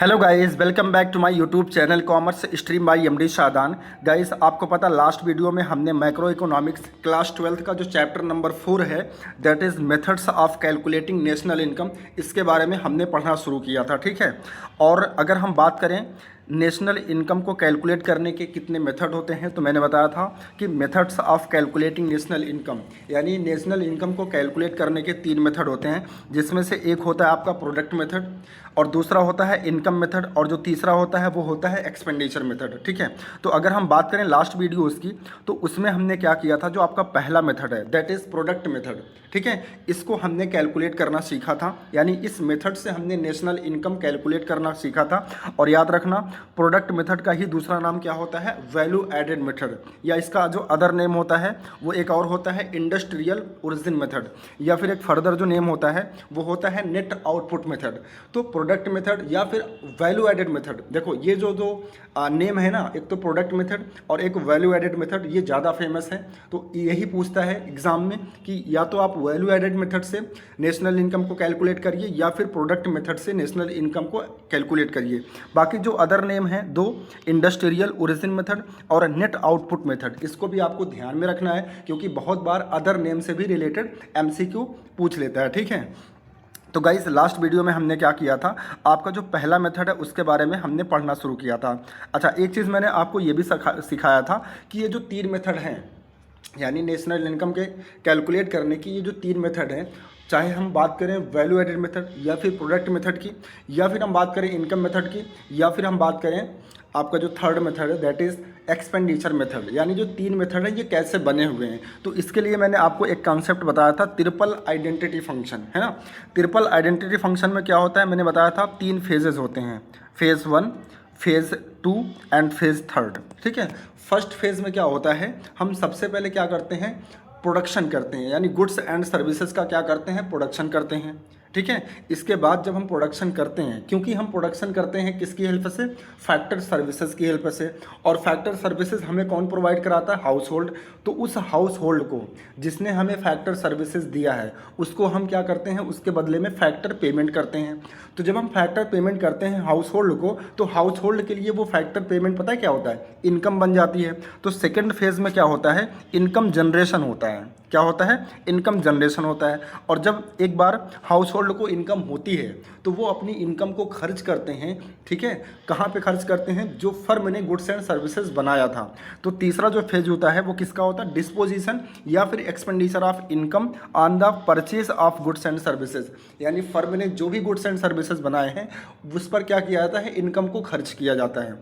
Hello guys, welcome back to my YouTube channel commerce stream by MD Shadan. Guys, आपको पता last video में हमने macro economics class 12 का जो चैप्टर नंबर 4 है, that is methods of calculating national income, इसके बारे में हमने पढ़ना शुरू किया था। ठीक है। और अगर हम बात करें नेशनल इनकम को कैलकुलेट करने के कितने मेथड होते हैं, तो मैंने बताया था कि methods of calculating national income, यानी नेशनल इनकम को कैलकुलेट करने के 3 मेथड होते हैं, जिसमें से एक होता है आपका प्रोडक्ट मेथड, और दूसरा होता है इनकम मेथड, और जो तीसरा होता है वो होता है एक्सपेंडिचर मेथड। ठीक है। तो अगर हम बात करें लास्ट वीडियो उसकी, तो उसमें हमने क्या किया था, जो आपका पहला मेथड है दैट इज़ प्रोडक्ट मेथड। ठीक है। इसको हमने कैलकुलेट करना सीखा था, यानी इस मेथड से हमने नेशनल इनकम कैलकुलेट करना सीखा था। और याद रखना, प्रोडक्ट मेथड का ही दूसरा नाम क्या होता है, वैल्यू एडेड मेथड, या इसका जो अदर नेम होता है वो एक और होता है इंडस्ट्रियल ओरिजिन मेथड, या फिर एक फर्दर जो नेम होता है वो होता है नेट आउटपुट मेथड। तो प्रोडक्ट मेथड या फिर वैल्यू एडेड मेथड, देखो ये जो नेम है ना, एक तो प्रोडक्ट मेथड और एक वैल्यू एडेड मेथड, ये ज़्यादा फेमस है। तो यही पूछता है एग्जाम में कि या तो आप वैल्यू एडेड मेथड से नेशनल इनकम को कैलकुलेट करिए या फिर प्रोडक्ट मेथड से नेशनल इनकम को कैलकुलेट करिए। बाकी जो अदर नेम है दो, इंडस्ट्रियल ओरिजिन मेथड और नेट आउटपुट मेथड, इसको भी आपको ध्यान में रखना है, क्योंकि बहुत बार अदर नेम से भी रिलेटेड एमसीक्यू पूछ लेता है। ठीक है। तो गाइस, लास्ट वीडियो में हमने क्या किया था, आपका जो पहला मेथड है उसके बारे में हमने पढ़ना शुरू किया था। अच्छा, एक चीज़ मैंने आपको ये भी सिखाया था कि ये जो 3 मेथड हैं, यानी नेशनल इनकम के कैलकुलेट करने की ये जो 3 मेथड हैं, चाहे हम बात करें वैल्यू एडेड मेथड या फिर प्रोडक्ट मेथड की, या फिर हम बात करें इनकम मेथड की, या फिर हम बात करें आपका जो थर्ड मेथड है दैट इज़ एक्सपेंडिचर मेथड, यानी जो 3 मेथड है ये कैसे बने हुए हैं। तो इसके लिए मैंने आपको एक कॉन्सेप्ट बताया था, ट्रिपल आइडेंटिटी फंक्शन, है ना। ट्रिपल आइडेंटिटी फंक्शन में क्या होता है, मैंने बताया था 3 फेजेस होते हैं, फेज़ 1, फेज़ 2 एंड फेज़ 3। ठीक है। फर्स्ट फेज़ में क्या होता है, हम सबसे पहले क्या करते हैं, प्रोडक्शन करते हैं, यानी गुड्स एंड सर्विसेज का क्या करते हैं, प्रोडक्शन करते हैं। ठीक है। इसके बाद जब हम प्रोडक्शन करते हैं, क्योंकि हम प्रोडक्शन करते हैं किसकी हेल्प से, फैक्टर सर्विसेज की हेल्प से, और फैक्टर सर्विसेज हमें कौन प्रोवाइड कराता है, हाउस होल्ड। तो उस हाउस होल्ड को जिसने हमें फैक्टर सर्विसेज दिया है उसको हम क्या करते हैं, उसके बदले में फैक्टर पेमेंट करते हैं। तो जब हम फैक्टर पेमेंट करते हैं हाउस होल्ड को, तो हाउस होल्ड के लिए वो फैक्टर पेमेंट पता है क्या होता है, इनकम बन जाती है। तो सेकेंड फेज में क्या होता है, इनकम जनरेशन होता है। क्या होता है, इनकम जनरेशन होता है। और जब एक बार हाउस होल्ड को इनकम होती है तो वो अपनी इनकम को खर्च करते हैं। ठीक है। कहाँ पे खर्च करते हैं, जो फर्म ने गुड्स एंड सर्विसेज बनाया था। तो तीसरा जो फेज होता है वो किसका होता है, डिस्पोजिशन या फिर expenditure of income on the purchase of goods and services, यानी फर्म ने जो भी गुड्स एंड सर्विसेज बनाए हैं उस पर क्या किया जाता है, इनकम को खर्च किया जाता है।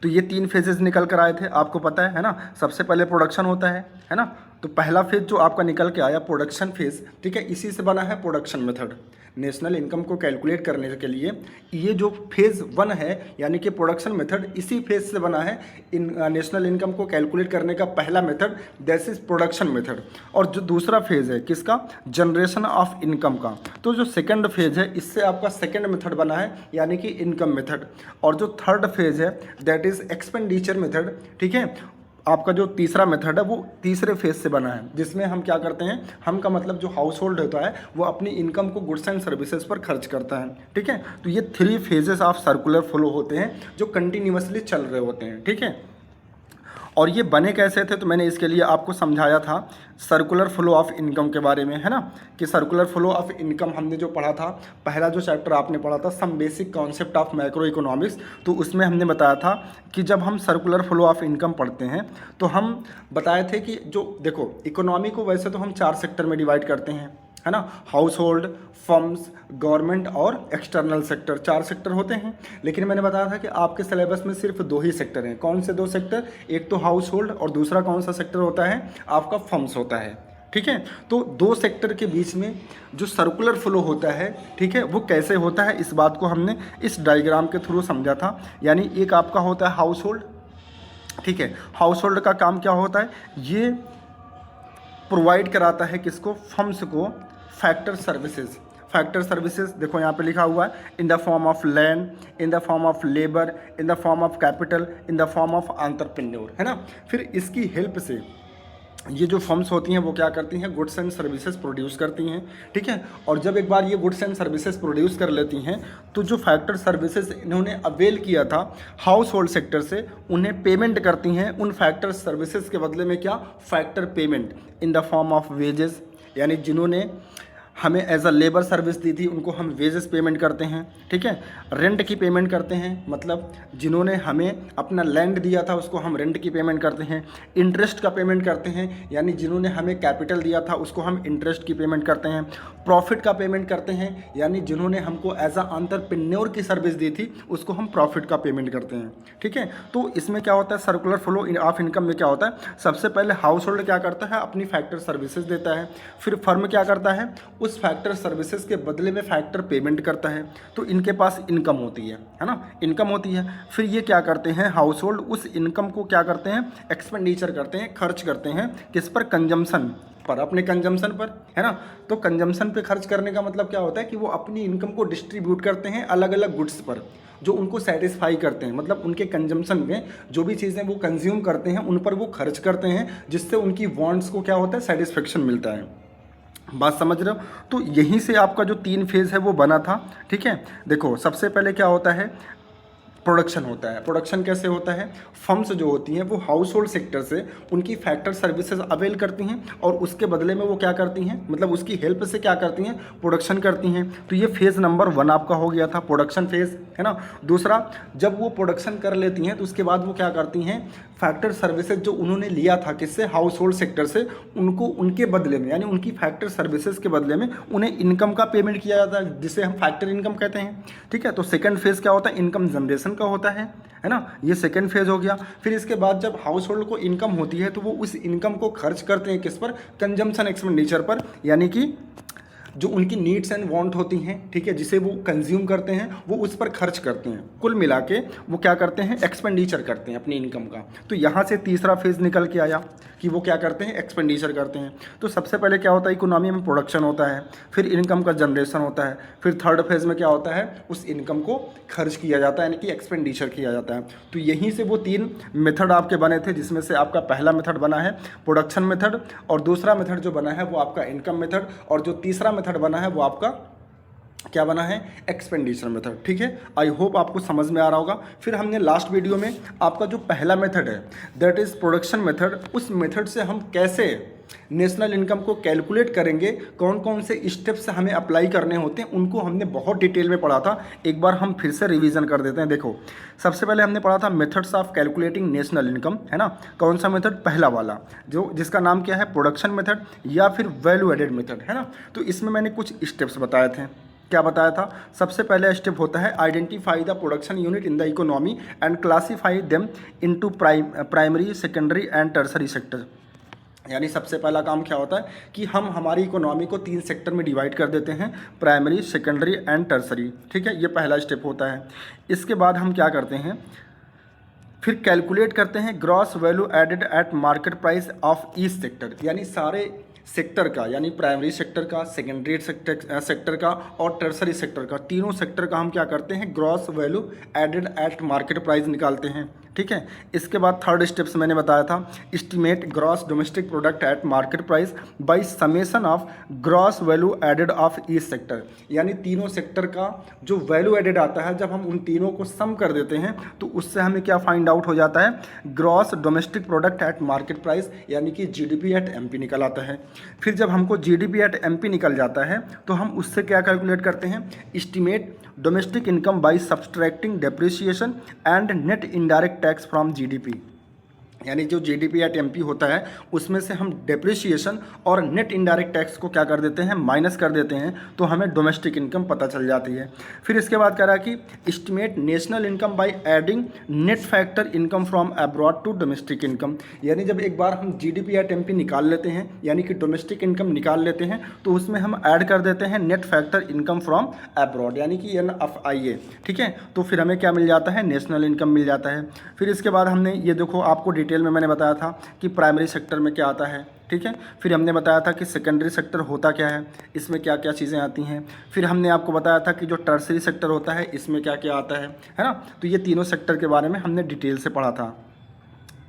तो ये 3 फेजेस निकल कर आए थे, आपको पता है ना। सबसे पहले प्रोडक्शन होता है ना। तो पहला फेज जो आपका निकल के आया प्रोडक्शन फेज, ठीक है, इसी से बना है प्रोडक्शन मेथड। नेशनल इनकम को कैलकुलेट करने के लिए ये जो फेज़ 1 है, यानी कि प्रोडक्शन मेथड, इसी फेज से बना है नेशनल इनकम को कैलकुलेट करने का पहला method, that is production method. और जो दूसरा फेज है किसका, जनरेशन ऑफ इनकम का, तो जो सेकंड फेज है इससे आपका सेकंड मेथड बना है, यानी कि इनकम मेथड। और जो थर्ड फेज है दैट इज एक्सपेंडिचर मेथड। ठीक है। आपका जो तीसरा मेथड है वो तीसरे फेज से बना है, जिसमें हम क्या करते हैं, हम का मतलब जो हाउस होल्ड होता है वो अपनी इनकम को गुड्स एंड सर्विसेज पर खर्च करता है। ठीक है। तो ये 3 फेजेस ऑफ सर्कुलर फ्लो होते हैं जो कंटिन्यूअसली चल रहे होते हैं। ठीक है। और ये बने कैसे थे, तो मैंने इसके लिए आपको समझाया था सर्कुलर फ्लो ऑफ इनकम के बारे में, है ना। कि सर्कुलर फ्लो ऑफ इनकम हमने जो पढ़ा था, पहला जो चैप्टर आपने पढ़ा था some basic concept of macroeconomics, तो उसमें हमने बताया था कि जब हम सर्कुलर फ्लो ऑफ इनकम पढ़ते हैं तो हम बताए थे कि जो देखो, इकोनॉमी को वैसे तो हम 4 सेक्टर में डिवाइड करते हैं, है ना। हाउस होल्ड, फर्म्स, गवर्नमेंट और एक्सटर्नल सेक्टर, 4 सेक्टर होते हैं। लेकिन मैंने बताया था कि आपके सिलेबस में सिर्फ 2 ही सेक्टर हैं। कौन से 2 सेक्टर, एक तो हाउस होल्ड और दूसरा कौन सा सेक्टर होता है, आपका फर्म्स होता है। ठीक है। तो 2 सेक्टर के बीच में जो सर्कुलर फ्लो होता है, ठीक है, वो कैसे होता है, इस बात को हमने इस डायग्राम के थ्रू समझा था। यानी एक आपका होता है हाउस होल्ड, ठीक है। हाउस होल्ड का काम क्या होता है, ये प्रोवाइड कराता है किसको, फर्म्स को, फैक्टर सर्विसेज। फैक्टर सर्विसेज देखो यहाँ पे लिखा हुआ है, in the form of land, in the form of labour, in the form of capital, in the form of entrepreneur, है ना। फिर इसकी हेल्प से ये जो फर्म्स होती हैं वो क्या करती हैं, गुड्स एंड सर्विसेज प्रोड्यूस करती हैं, ठीक है। और जब एक बार ये गुड्स एंड सर्विसेज प्रोड्यूस कर लेती हैं तो जो फैक्टर सर्विसेज इन्होंने अवेल किया था हाउस होल्ड सेक्टर से, उन्हें पेमेंट करती हैं उन फैक्टर सर्विसेज के बदले में, क्या, factor payment in the form of wages. यानी जिन्होंने हमें एज अ लेबर सर्विस दी थी उनको हम वेजेस पेमेंट करते हैं, ठीक है। रेंट की पेमेंट करते हैं, मतलब जिन्होंने हमें अपना लैंड दिया था उसको हम रेंट की पेमेंट करते हैं। इंटरेस्ट का पेमेंट करते हैं, यानी जिन्होंने हमें कैपिटल दिया था उसको हम इंटरेस्ट की पेमेंट करते हैं। प्रॉफिट का पेमेंट करते हैं, यानी जिन्होंने हमको एज अ एंटरप्रेन्योर की सर्विस दी थी उसको हम प्रॉफिट का पेमेंट करते हैं, ठीक है। तो इसमें क्या होता है, सर्कुलर फ्लो ऑफ इनकम में क्या होता है, सबसे पहले हाउस होल्ड क्या करता है, अपनी फैक्टर सर्विसेज देता है, फिर फर्म क्या करता है, उस फैक्टर सर्विसेज के बदले में फैक्टर पेमेंट करता है। तो इनके पास इनकम होती है ना, इनकम होती है। फिर ये क्या करते हैं, हाउस होल्ड उस इनकम को क्या करते हैं, एक्सपेंडिचर करते हैं, खर्च करते हैं, किस पर, कंजम्पशन पर, अपने कंजम्पशन पर, है ना। तो कंजम्पशन पे खर्च करने का मतलब क्या होता है कि वो अपनी इनकम को डिस्ट्रीब्यूट करते हैं अलग अलग गुड्स पर जो उनको सेटिस्फाई करते हैं, मतलब उनके कंजम्पशन में जो भी चीज़ें वो कंज्यूम करते हैं उन पर वो खर्च करते हैं, जिससे उनकी वांट्स को क्या होता है, सेटिस्फेक्शन मिलता है। बात समझ रहे हो। तो यहीं से आपका जो 3 फेज़ है वो बना था, ठीक है। देखो सबसे पहले क्या होता है, प्रोडक्शन होता है। प्रोडक्शन कैसे होता है, फर्म्स जो होती हैं वो हाउस होल्ड सेक्टर से उनकी फैक्टर सर्विसेज अवेल करती हैं और उसके बदले में वो क्या करती हैं, मतलब उसकी हेल्प से क्या करती हैं, प्रोडक्शन करती हैं। तो ये फेज़ नंबर 1 आपका हो गया था, प्रोडक्शन फेज़, है ना। दूसरा, जब वो प्रोडक्शन कर लेती हैं तो उसके बाद वो क्या करती हैं, फैक्टर सर्विसेज जो उन्होंने लिया था किससे, हाउस होल्ड सेक्टर से, उनको उनके बदले में, यानी उनकी फैक्टर सर्विसेज के बदले में उन्हें इनकम का पेमेंट किया जाता है, जिसे हम फैक्टर इनकम कहते हैं, ठीक है। तो सेकंड फेज़ क्या होता है, इनकम जनरेशन का होता है ना। ये सेकंड फेज हो गया। फिर इसके बाद जब हाउस होल्ड को इनकम होती है तो वो उस इनकम को खर्च करते हैं किस पर, कंजम्पशन एक्सपेंडिचर पर, यानी कि जो उनकी नीड्स एंड वांट होती हैं, ठीक है, जिसे वो कंज्यूम करते हैं वो उस पर खर्च करते हैं। कुल मिला के वो क्या करते हैं, एक्सपेंडिचर करते हैं अपनी इनकम का। तो यहाँ से तीसरा फेज निकल के आया कि वो क्या करते हैं, एक्सपेंडिचर करते हैं। तो सबसे पहले क्या होता है, इकोनॉमी में प्रोडक्शन होता है, फिर इनकम का जनरेशन होता है, फिर थर्ड फेज में क्या होता है, उस इनकम को खर्च किया जाता है, यानी कि एक्सपेंडिचर किया जाता है। तो यहीं से वो 3 मेथड आपके बने थे, जिसमें से आपका पहला मेथड बना है प्रोडक्शन मेथड, और दूसरा मेथड जो बना है वो आपका इनकम मेथड, और जो तीसरा मेथड बना है वो आपका क्या बना है, एक्सपेंडिचर मेथड, ठीक है। आई होप आपको समझ में आ रहा होगा। फिर हमने लास्ट वीडियो में आपका जो पहला मेथड है दैट इज़ प्रोडक्शन मेथड, उस मेथड से हम कैसे नेशनल इनकम को कैलकुलेट करेंगे, कौन कौन से स्टेप्स हमें अप्लाई करने होते हैं, उनको हमने बहुत डिटेल में पढ़ा था। एक बार हम फिर से रिवीजन कर देते हैं। देखो सबसे पहले हमने पढ़ा था methods of calculating national income, है ना। कौन सा मेथड, पहला वाला, जो जिसका नाम क्या है, प्रोडक्शन मेथड या फिर वैल्यू एडेड मेथड, है ना। तो इसमें मैंने कुछ स्टेप्स बताए थे। क्या बताया था, सबसे पहले स्टेप होता है identify the production unit in the economy and classify them into primary, secondary and tertiary sector. यानी सबसे पहला काम क्या होता है कि हम हमारी इकोनॉमी को 3 सेक्टर में डिवाइड कर देते हैं, प्राइमरी, सेकेंडरी एंड टर्सरी, ठीक है। ये पहला स्टेप होता है। इसके बाद हम क्या करते हैं, फिर कैलकुलेट करते हैं gross value added at market price of each sector, यानी सारे सेक्टर का, यानी प्राइमरी सेक्टर का, सेकेंडरी सेक्टर का और टर्सरी सेक्टर का, तीनों सेक्टर का हम क्या करते हैं, gross value added at market price निकालते हैं, ठीक है। इसके बाद थर्ड स्टेप्स मैंने बताया था, estimate gross domestic product at market price by summation of gross value added of each sector, यानी तीनों सेक्टर का जो वैल्यू एडेड आता है, जब हम उन तीनों को सम कर देते हैं तो उससे हमें क्या फाइंड आउट हो जाता है, gross domestic product at market price, यानी कि जीडीपी एट एमपी निकल आता है। फिर जब हमको जीडीपी एट एमपी निकल जाता है तो हम उससे क्या कैलकुलेट करते हैं, estimate domestic income by subtracting depreciation and net indirect tax from GDP, यानी जो जीडीपी एट एमपी होता है उसमें से हम डेप्रिसिएशन और नेट इनडायरेक्ट टैक्स को क्या कर देते हैं, माइनस कर देते हैं, तो हमें डोमेस्टिक इनकम पता चल जाती है। फिर इसके बाद कह रहा है कि estimate national income by adding net factor income from abroad to domestic income, यानी जब एक बार हम जीडीपी एट एमपी निकाल लेते हैं, यानी कि डोमेस्टिक इनकम निकाल लेते हैं, तो उसमें हम ऐड कर देते हैं net factor income from abroad, यानी कि NFIA, ठीक है। तो फिर हमें क्या मिल जाता है, नेशनल इनकम मिल जाता है। फिर इसके बाद हमने ये देखो आपको डिटेल में मैंने बताया था कि प्राइमरी सेक्टर में क्या आता है, ठीक है। फिर हमने बताया था कि सेकेंडरी सेक्टर होता क्या है, इसमें क्या क्या चीज़ें आती हैं। फिर हमने आपको बताया था कि जो टर्सरी सेक्टर होता है इसमें क्या क्या आता है ना। तो ये तीनों सेक्टर के बारे में हमने डिटेल से पढ़ा था।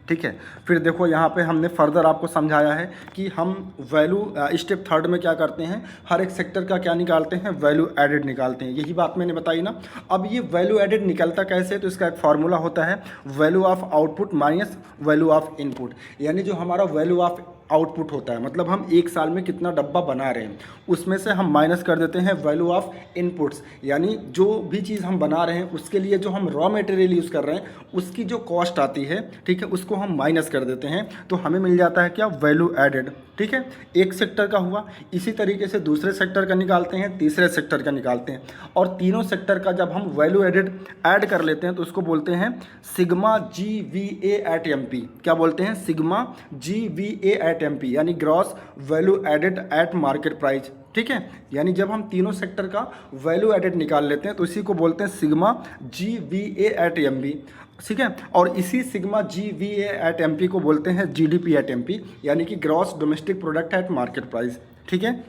ठीक है। फिर देखो यहाँ पे हमने फर्दर आपको समझाया है कि हम वैल्यू स्टेप थर्ड में क्या करते हैं, हर एक सेक्टर का क्या निकालते हैं, वैल्यू एडेड निकालते हैं। यही बात मैंने बताई ना। अब ये वैल्यू एडेड निकलता कैसे, तो इसका एक फार्मूला होता है value of output minus value of input. यानी जो हमारा वैल्यू ऑफ आउटपुट होता है, मतलब हम एक साल में कितना डब्बा बना रहे हैं, उसमें से हम माइनस कर देते हैं वैल्यू ऑफ इनपुट्स। यानी जो भी चीज़ हम बना रहे हैं उसके लिए जो हम रॉ मटेरियल यूज़ कर रहे हैं उसकी जो कॉस्ट आती है, ठीक है, उसको हम माइनस कर देते हैं, तो हमें मिल जाता है क्या, वैल्यू एडेड। ठीक है, एक सेक्टर का हुआ। इसी तरीके से दूसरे सेक्टर का निकालते हैं, तीसरे सेक्टर का निकालते हैं, और तीनों सेक्टर का जब हम वैल्यू एडेड ऐड कर लेते हैं तो उसको बोलते हैं सिग्मा GVA एट MP। क्या बोलते हैं, सिग्मा GVA एट MP, यानी gross value added at market price. ठीक है, यानी जब हम तीनों सेक्टर का वैल्यू एडेड निकाल लेते हैं तो इसी को बोलते हैं सिग्मा GVA एट MP। ठीक है, और इसी सिग्मा GVA एट MP को बोलते हैं GDP एट MP, यानी कि gross domestic product at market price. ठीक है,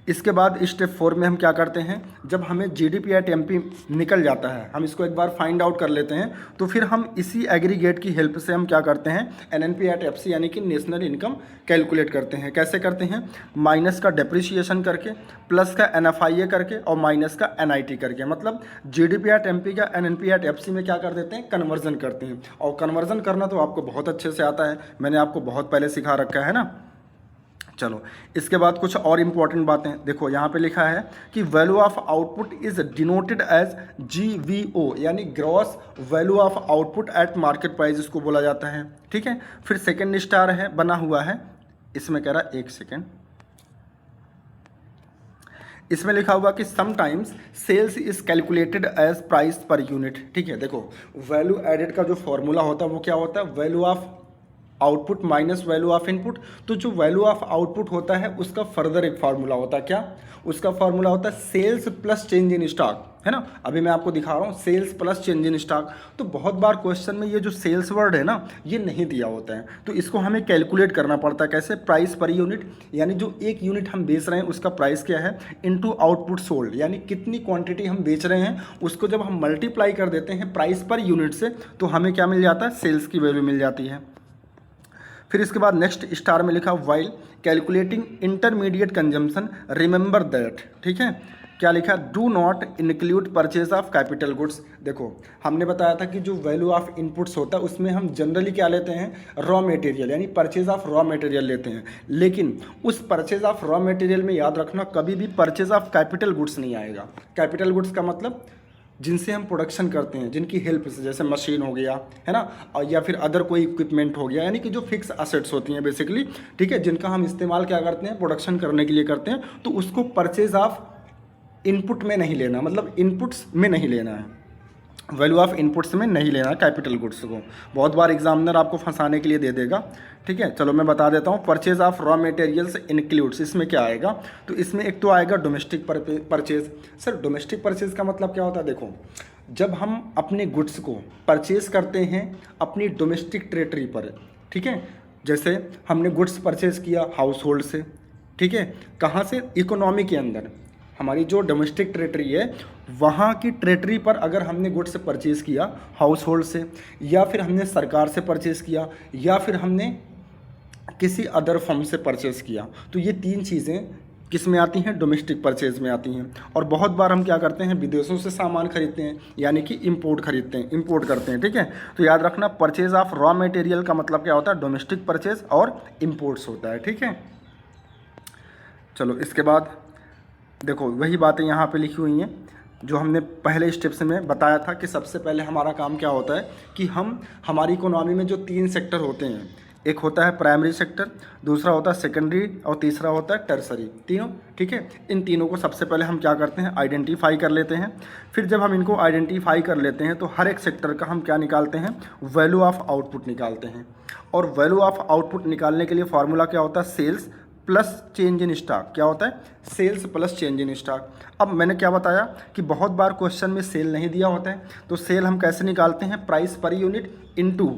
इसके बाद स्टेप 4 में हम क्या करते हैं, जब हमें GDP एट MP निकल जाता है, हम इसको एक बार फाइंड आउट कर लेते हैं, तो फिर हम इसी एग्रीगेट की हेल्प से हम क्या करते हैं, NNP एट FC यानी कि नेशनल इनकम कैलकुलेट करते हैं। कैसे करते हैं, माइनस का डेप्रिसिएशन करके, प्लस का NFIA करके, और माइनस का NIT करके। मतलब GDP एट MP का NNP एट FC में क्या कर देते हैं, कन्वर्जन करते हैं। और कन्वर्जन करना तो आपको बहुत अच्छे से आता है, मैंने आपको बहुत पहले सिखा रखा है ना। चलो, इसके बाद कुछ और इम्पॉर्टेंट बातें देखो, यहाँ पे लिखा है कि value of output is denoted as GVO, यानी gross value of output at market price इसको बोला जाता है। ठीक है, फिर सेकंड स्टार है बना हुआ है, इसमें कह रहा है एक सेकेंड, इसमें लिखा हुआ कि sometimes sales is calculated as price per unit. ठीक है, देखो वैल्यू एडेड का जो फॉर्मूला होता है वो क्या होता है, value of output minus value of input. तो जो वैल्यू ऑफ आउटपुट होता है उसका फर्दर एक फार्मूला होता है, क्या, उसका फार्मूला होता है sales plus change in stock, है ना। अभी मैं आपको दिखा रहा हूँ sales plus change in stock. तो बहुत बार क्वेश्चन में ये जो सेल्स वर्ड है ना, ये नहीं दिया होता है, तो इसको हमें कैलकुलेट करना पड़ता है। कैसे, प्राइस पर यूनिट, यानी जो एक यूनिट हम बेच रहे हैं उसका प्राइस क्या है, इनटू आउटपुट सोल्ड, यानी कितनी क्वांटिटी हम बेच रहे हैं उसको जब हम मल्टीप्लाई कर देते हैं प्राइस पर यूनिट से, तो हमें क्या मिल जाता है, सेल्स की वैल्यू मिल जाती है। फिर इसके बाद नेक्स्ट स्टार में लिखा while calculating intermediate consumption remember that. ठीक है, क्या लिखा, do not include purchase of capital goods. देखो हमने बताया था कि जो वैल्यू ऑफ इनपुट्स होता है उसमें हम जनरली क्या लेते हैं, रॉ मटेरियल, यानी परचेज ऑफ रॉ मटेरियल लेते हैं। लेकिन उस परचेज ऑफ रॉ मटेरियल में याद रखना कभी भी परचेज ऑफ कैपिटल गुड्स नहीं आएगा। कैपिटल गुड्स का मतलब जिनसे हम प्रोडक्शन करते हैं, जिनकी हेल्प से, जैसे मशीन हो गया, है ना, और या फिर अदर कोई इक्विपमेंट हो गया, यानी कि जो फिक्स असेट्स होती हैं बेसिकली, ठीक है, जिनका हम इस्तेमाल क्या करते हैं, प्रोडक्शन करने के लिए करते हैं, तो उसको परचेज ऑफ इनपुट में नहीं लेना, मतलब इनपुट्स में नहीं लेना है, वैल्यू ऑफ इनपुट्स में नहीं लेना कैपिटल गुड्स को। बहुत बार एग्जामिनर आपको फंसाने के लिए दे देगा। ठीक है, चलो मैं बता देता हूँ, purchase of raw materials includes, इसमें क्या आएगा, तो इसमें एक तो आएगा domestic purchase. Sir domestic purchase का मतलब क्या होता है, देखो जब हम अपने गुड्स को परचेज करते हैं अपनी डोमेस्टिक टेरेटरी पर, ठीक है, जैसे हमने गुड्स परचेज किया हाउस होल्ड से, ठीक है, कहाँ से, इकोनॉमी के अंदर, हमारी जो डोमेस्टिक टेरेटरी है वहाँ की टेरेटरी पर अगर हमने गुड्स परचेज़ किया हाउस होल्ड से, या फिर हमने सरकार से परचेज़ किया, या फिर हमने किसी अदर फर्म से परचेज़ किया, तो ये तीन चीज़ें किस में आती हैं, डोमेस्टिक परचेज़ में आती हैं। और बहुत बार हम क्या करते हैं, विदेशों से सामान खरीदते हैं, यानी कि इंपोर्ट खरीदते हैं, इंपोर्ट करते हैं। ठीक है, तो याद रखना परचेज़ ऑफ रॉ मटेरियल का मतलब क्या होता है, डोमेस्टिक परचेज़ और इम्पोर्ट्स होता है। ठीक है, चलो इसके बाद देखो वही बातें यहाँ पे लिखी हुई हैं जो हमने पहले स्टेप्स में बताया था कि सबसे पहले हमारा काम क्या होता है कि हम हमारी इकोनॉमी में जो तीन सेक्टर होते हैं, एक होता है प्राइमरी सेक्टर, दूसरा होता है सेकेंडरी, और तीसरा होता है टर्सरी, तीनों। ठीक है, इन तीनों को सबसे पहले हम क्या करते हैं, आइडेंटिफाई कर लेते हैं। फिर जब हम इनको आइडेंटिफाई कर लेते हैं तो हर एक सेक्टर का हम क्या निकालते हैं, वैल्यू ऑफ आउटपुट निकालते हैं। और वैल्यू ऑफ आउटपुट निकालने के लिए फॉर्मूला क्या होता है, sales plus change in stock. क्या होता है, sales plus change in stock. अब मैंने क्या बताया कि बहुत बार क्वेश्चन में सेल नहीं दिया होता है, तो सेल हम कैसे निकालते हैं, price per unit into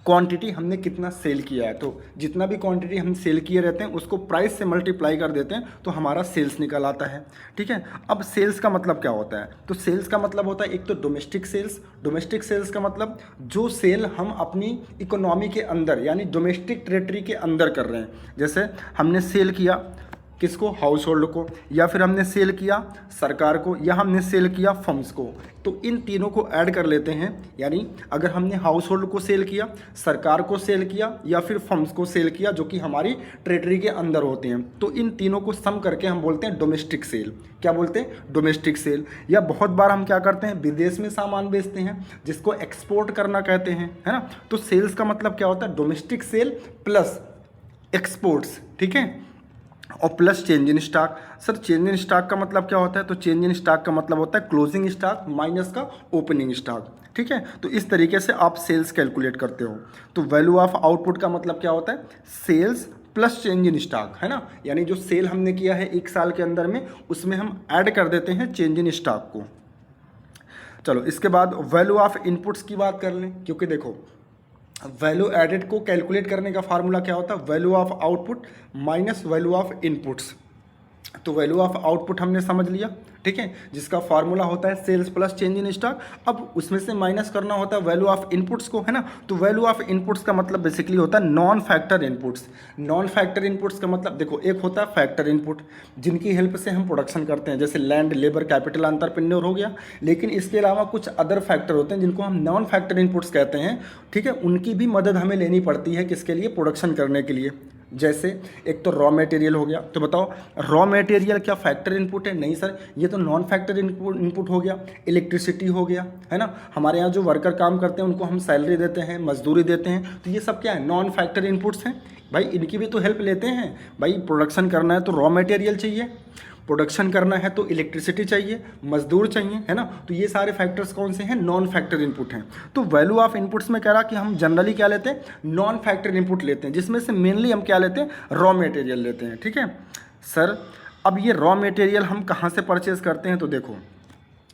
quantity हमने कितना सेल किया है, तो जितना भी क्वांटिटी हम सेल किए रहते हैं उसको प्राइस से मल्टीप्लाई कर देते हैं तो हमारा सेल्स निकल आता है। ठीक है, अब सेल्स का मतलब क्या होता है, तो सेल्स का मतलब होता है एक तो डोमेस्टिक सेल्स। डोमेस्टिक सेल्स का मतलब जो सेल हम अपनी इकोनॉमी के अंदर यानी डोमेस्टिक टेरिटरी के अंदर कर रहे हैं। जैसे हमने सेल किया किसको, हाउस होल्ड को, या फिर हमने सेल किया सरकार को, या हमने सेल किया फर्म्स को। तो इन तीनों को ऐड कर लेते हैं, यानी अगर हमने हाउस होल्ड को सेल किया, सरकार को सेल किया, या फिर फर्म्स को सेल किया जो कि हमारी टेरिटरी के अंदर होते हैं, तो इन तीनों को सम करके हम बोलते हैं डोमेस्टिक सेल। क्या बोलते हैं, डोमेस्टिक सेल। या बहुत बार हम क्या करते हैं, विदेश में सामान बेचते हैं जिसको एक्सपोर्ट करना कहते हैं, है ना। तो सेल्स का मतलब क्या होता है, डोमेस्टिक सेल प्लस एक्सपोर्ट्स, ठीक है, और plus change in stock. Sir change in stock का मतलब क्या होता है, तो चेंज इन स्टॉक का मतलब होता है क्लोजिंग स्टॉक माइनस का ओपनिंग स्टॉक। ठीक है, तो इस तरीके से आप सेल्स कैलकुलेट करते हो। तो वैल्यू ऑफ आउटपुट का मतलब क्या होता है, sales plus change in stock, है ना। यानी जो सेल हमने किया है एक साल के अंदर में, उसमें हम ऐड कर देते हैं चेंज इन स्टॉक को। चलो इसके बाद वैल्यू ऑफ इनपुट्स की बात कर लें, क्योंकि देखो वैल्यू एडेड को कैलकुलेट करने का फार्मूला क्या होता है, value of output minus value of inputs. तो वैल्यू ऑफ आउटपुट हमने समझ लिया, ठीक है, जिसका फार्मूला होता है sales plus change in stock. अब उसमें से माइनस करना होता है वैल्यू ऑफ इनपुट्स को, है ना। तो वैल्यू ऑफ इनपुट्स का मतलब बेसिकली होता है non factor inputs. Non factor inputs का मतलब देखो, एक होता है फैक्टर इनपुट जिनकी हेल्प से हम प्रोडक्शन करते हैं, जैसे लैंड, लेबर, कैपिटल, एंटरप्रेन्योर हो गया। लेकिन इसके अलावा कुछ अदर फैक्टर होते हैं जिनको हम नॉन फैक्टर इनपुट्स कहते हैं, ठीक है। उनकी भी मदद हमें लेनी पड़ती है, किसके लिए, प्रोडक्शन करने के लिए। जैसे एक तो रॉ मटेरियल हो गया, तो बताओ रॉ मटेरियल क्या फैक्टर इनपुट है, नहीं सर, ये तो नॉन फैक्टर इनपुट हो गया। इलेक्ट्रिसिटी हो गया, है ना, हमारे यहाँ जो वर्कर काम करते हैं उनको हम सैलरी देते हैं, मजदूरी देते हैं, तो ये सब क्या है, नॉन फैक्टर इनपुट्स हैं। भाई इनकी भी तो हेल्प लेते हैं, भाई प्रोडक्शन करना है तो रॉ मटेरियल चाहिए, प्रोडक्शन करना है तो इलेक्ट्रिसिटी चाहिए, मजदूर चाहिए, है ना। तो ये सारे फैक्टर्स कौन से हैं, नॉन फैक्टर इनपुट हैं। तो वैल्यू ऑफ इनपुट्स में कह रहा कि हम जनरली क्या लेते हैं, नॉन फैक्टर इनपुट लेते हैं, जिसमें से मेनली हम क्या लेते हैं, रॉ मटेरियल लेते हैं, ठीक है। सर अब ये रॉ मटेरियल हम कहाँ से परचेज करते हैं, तो देखो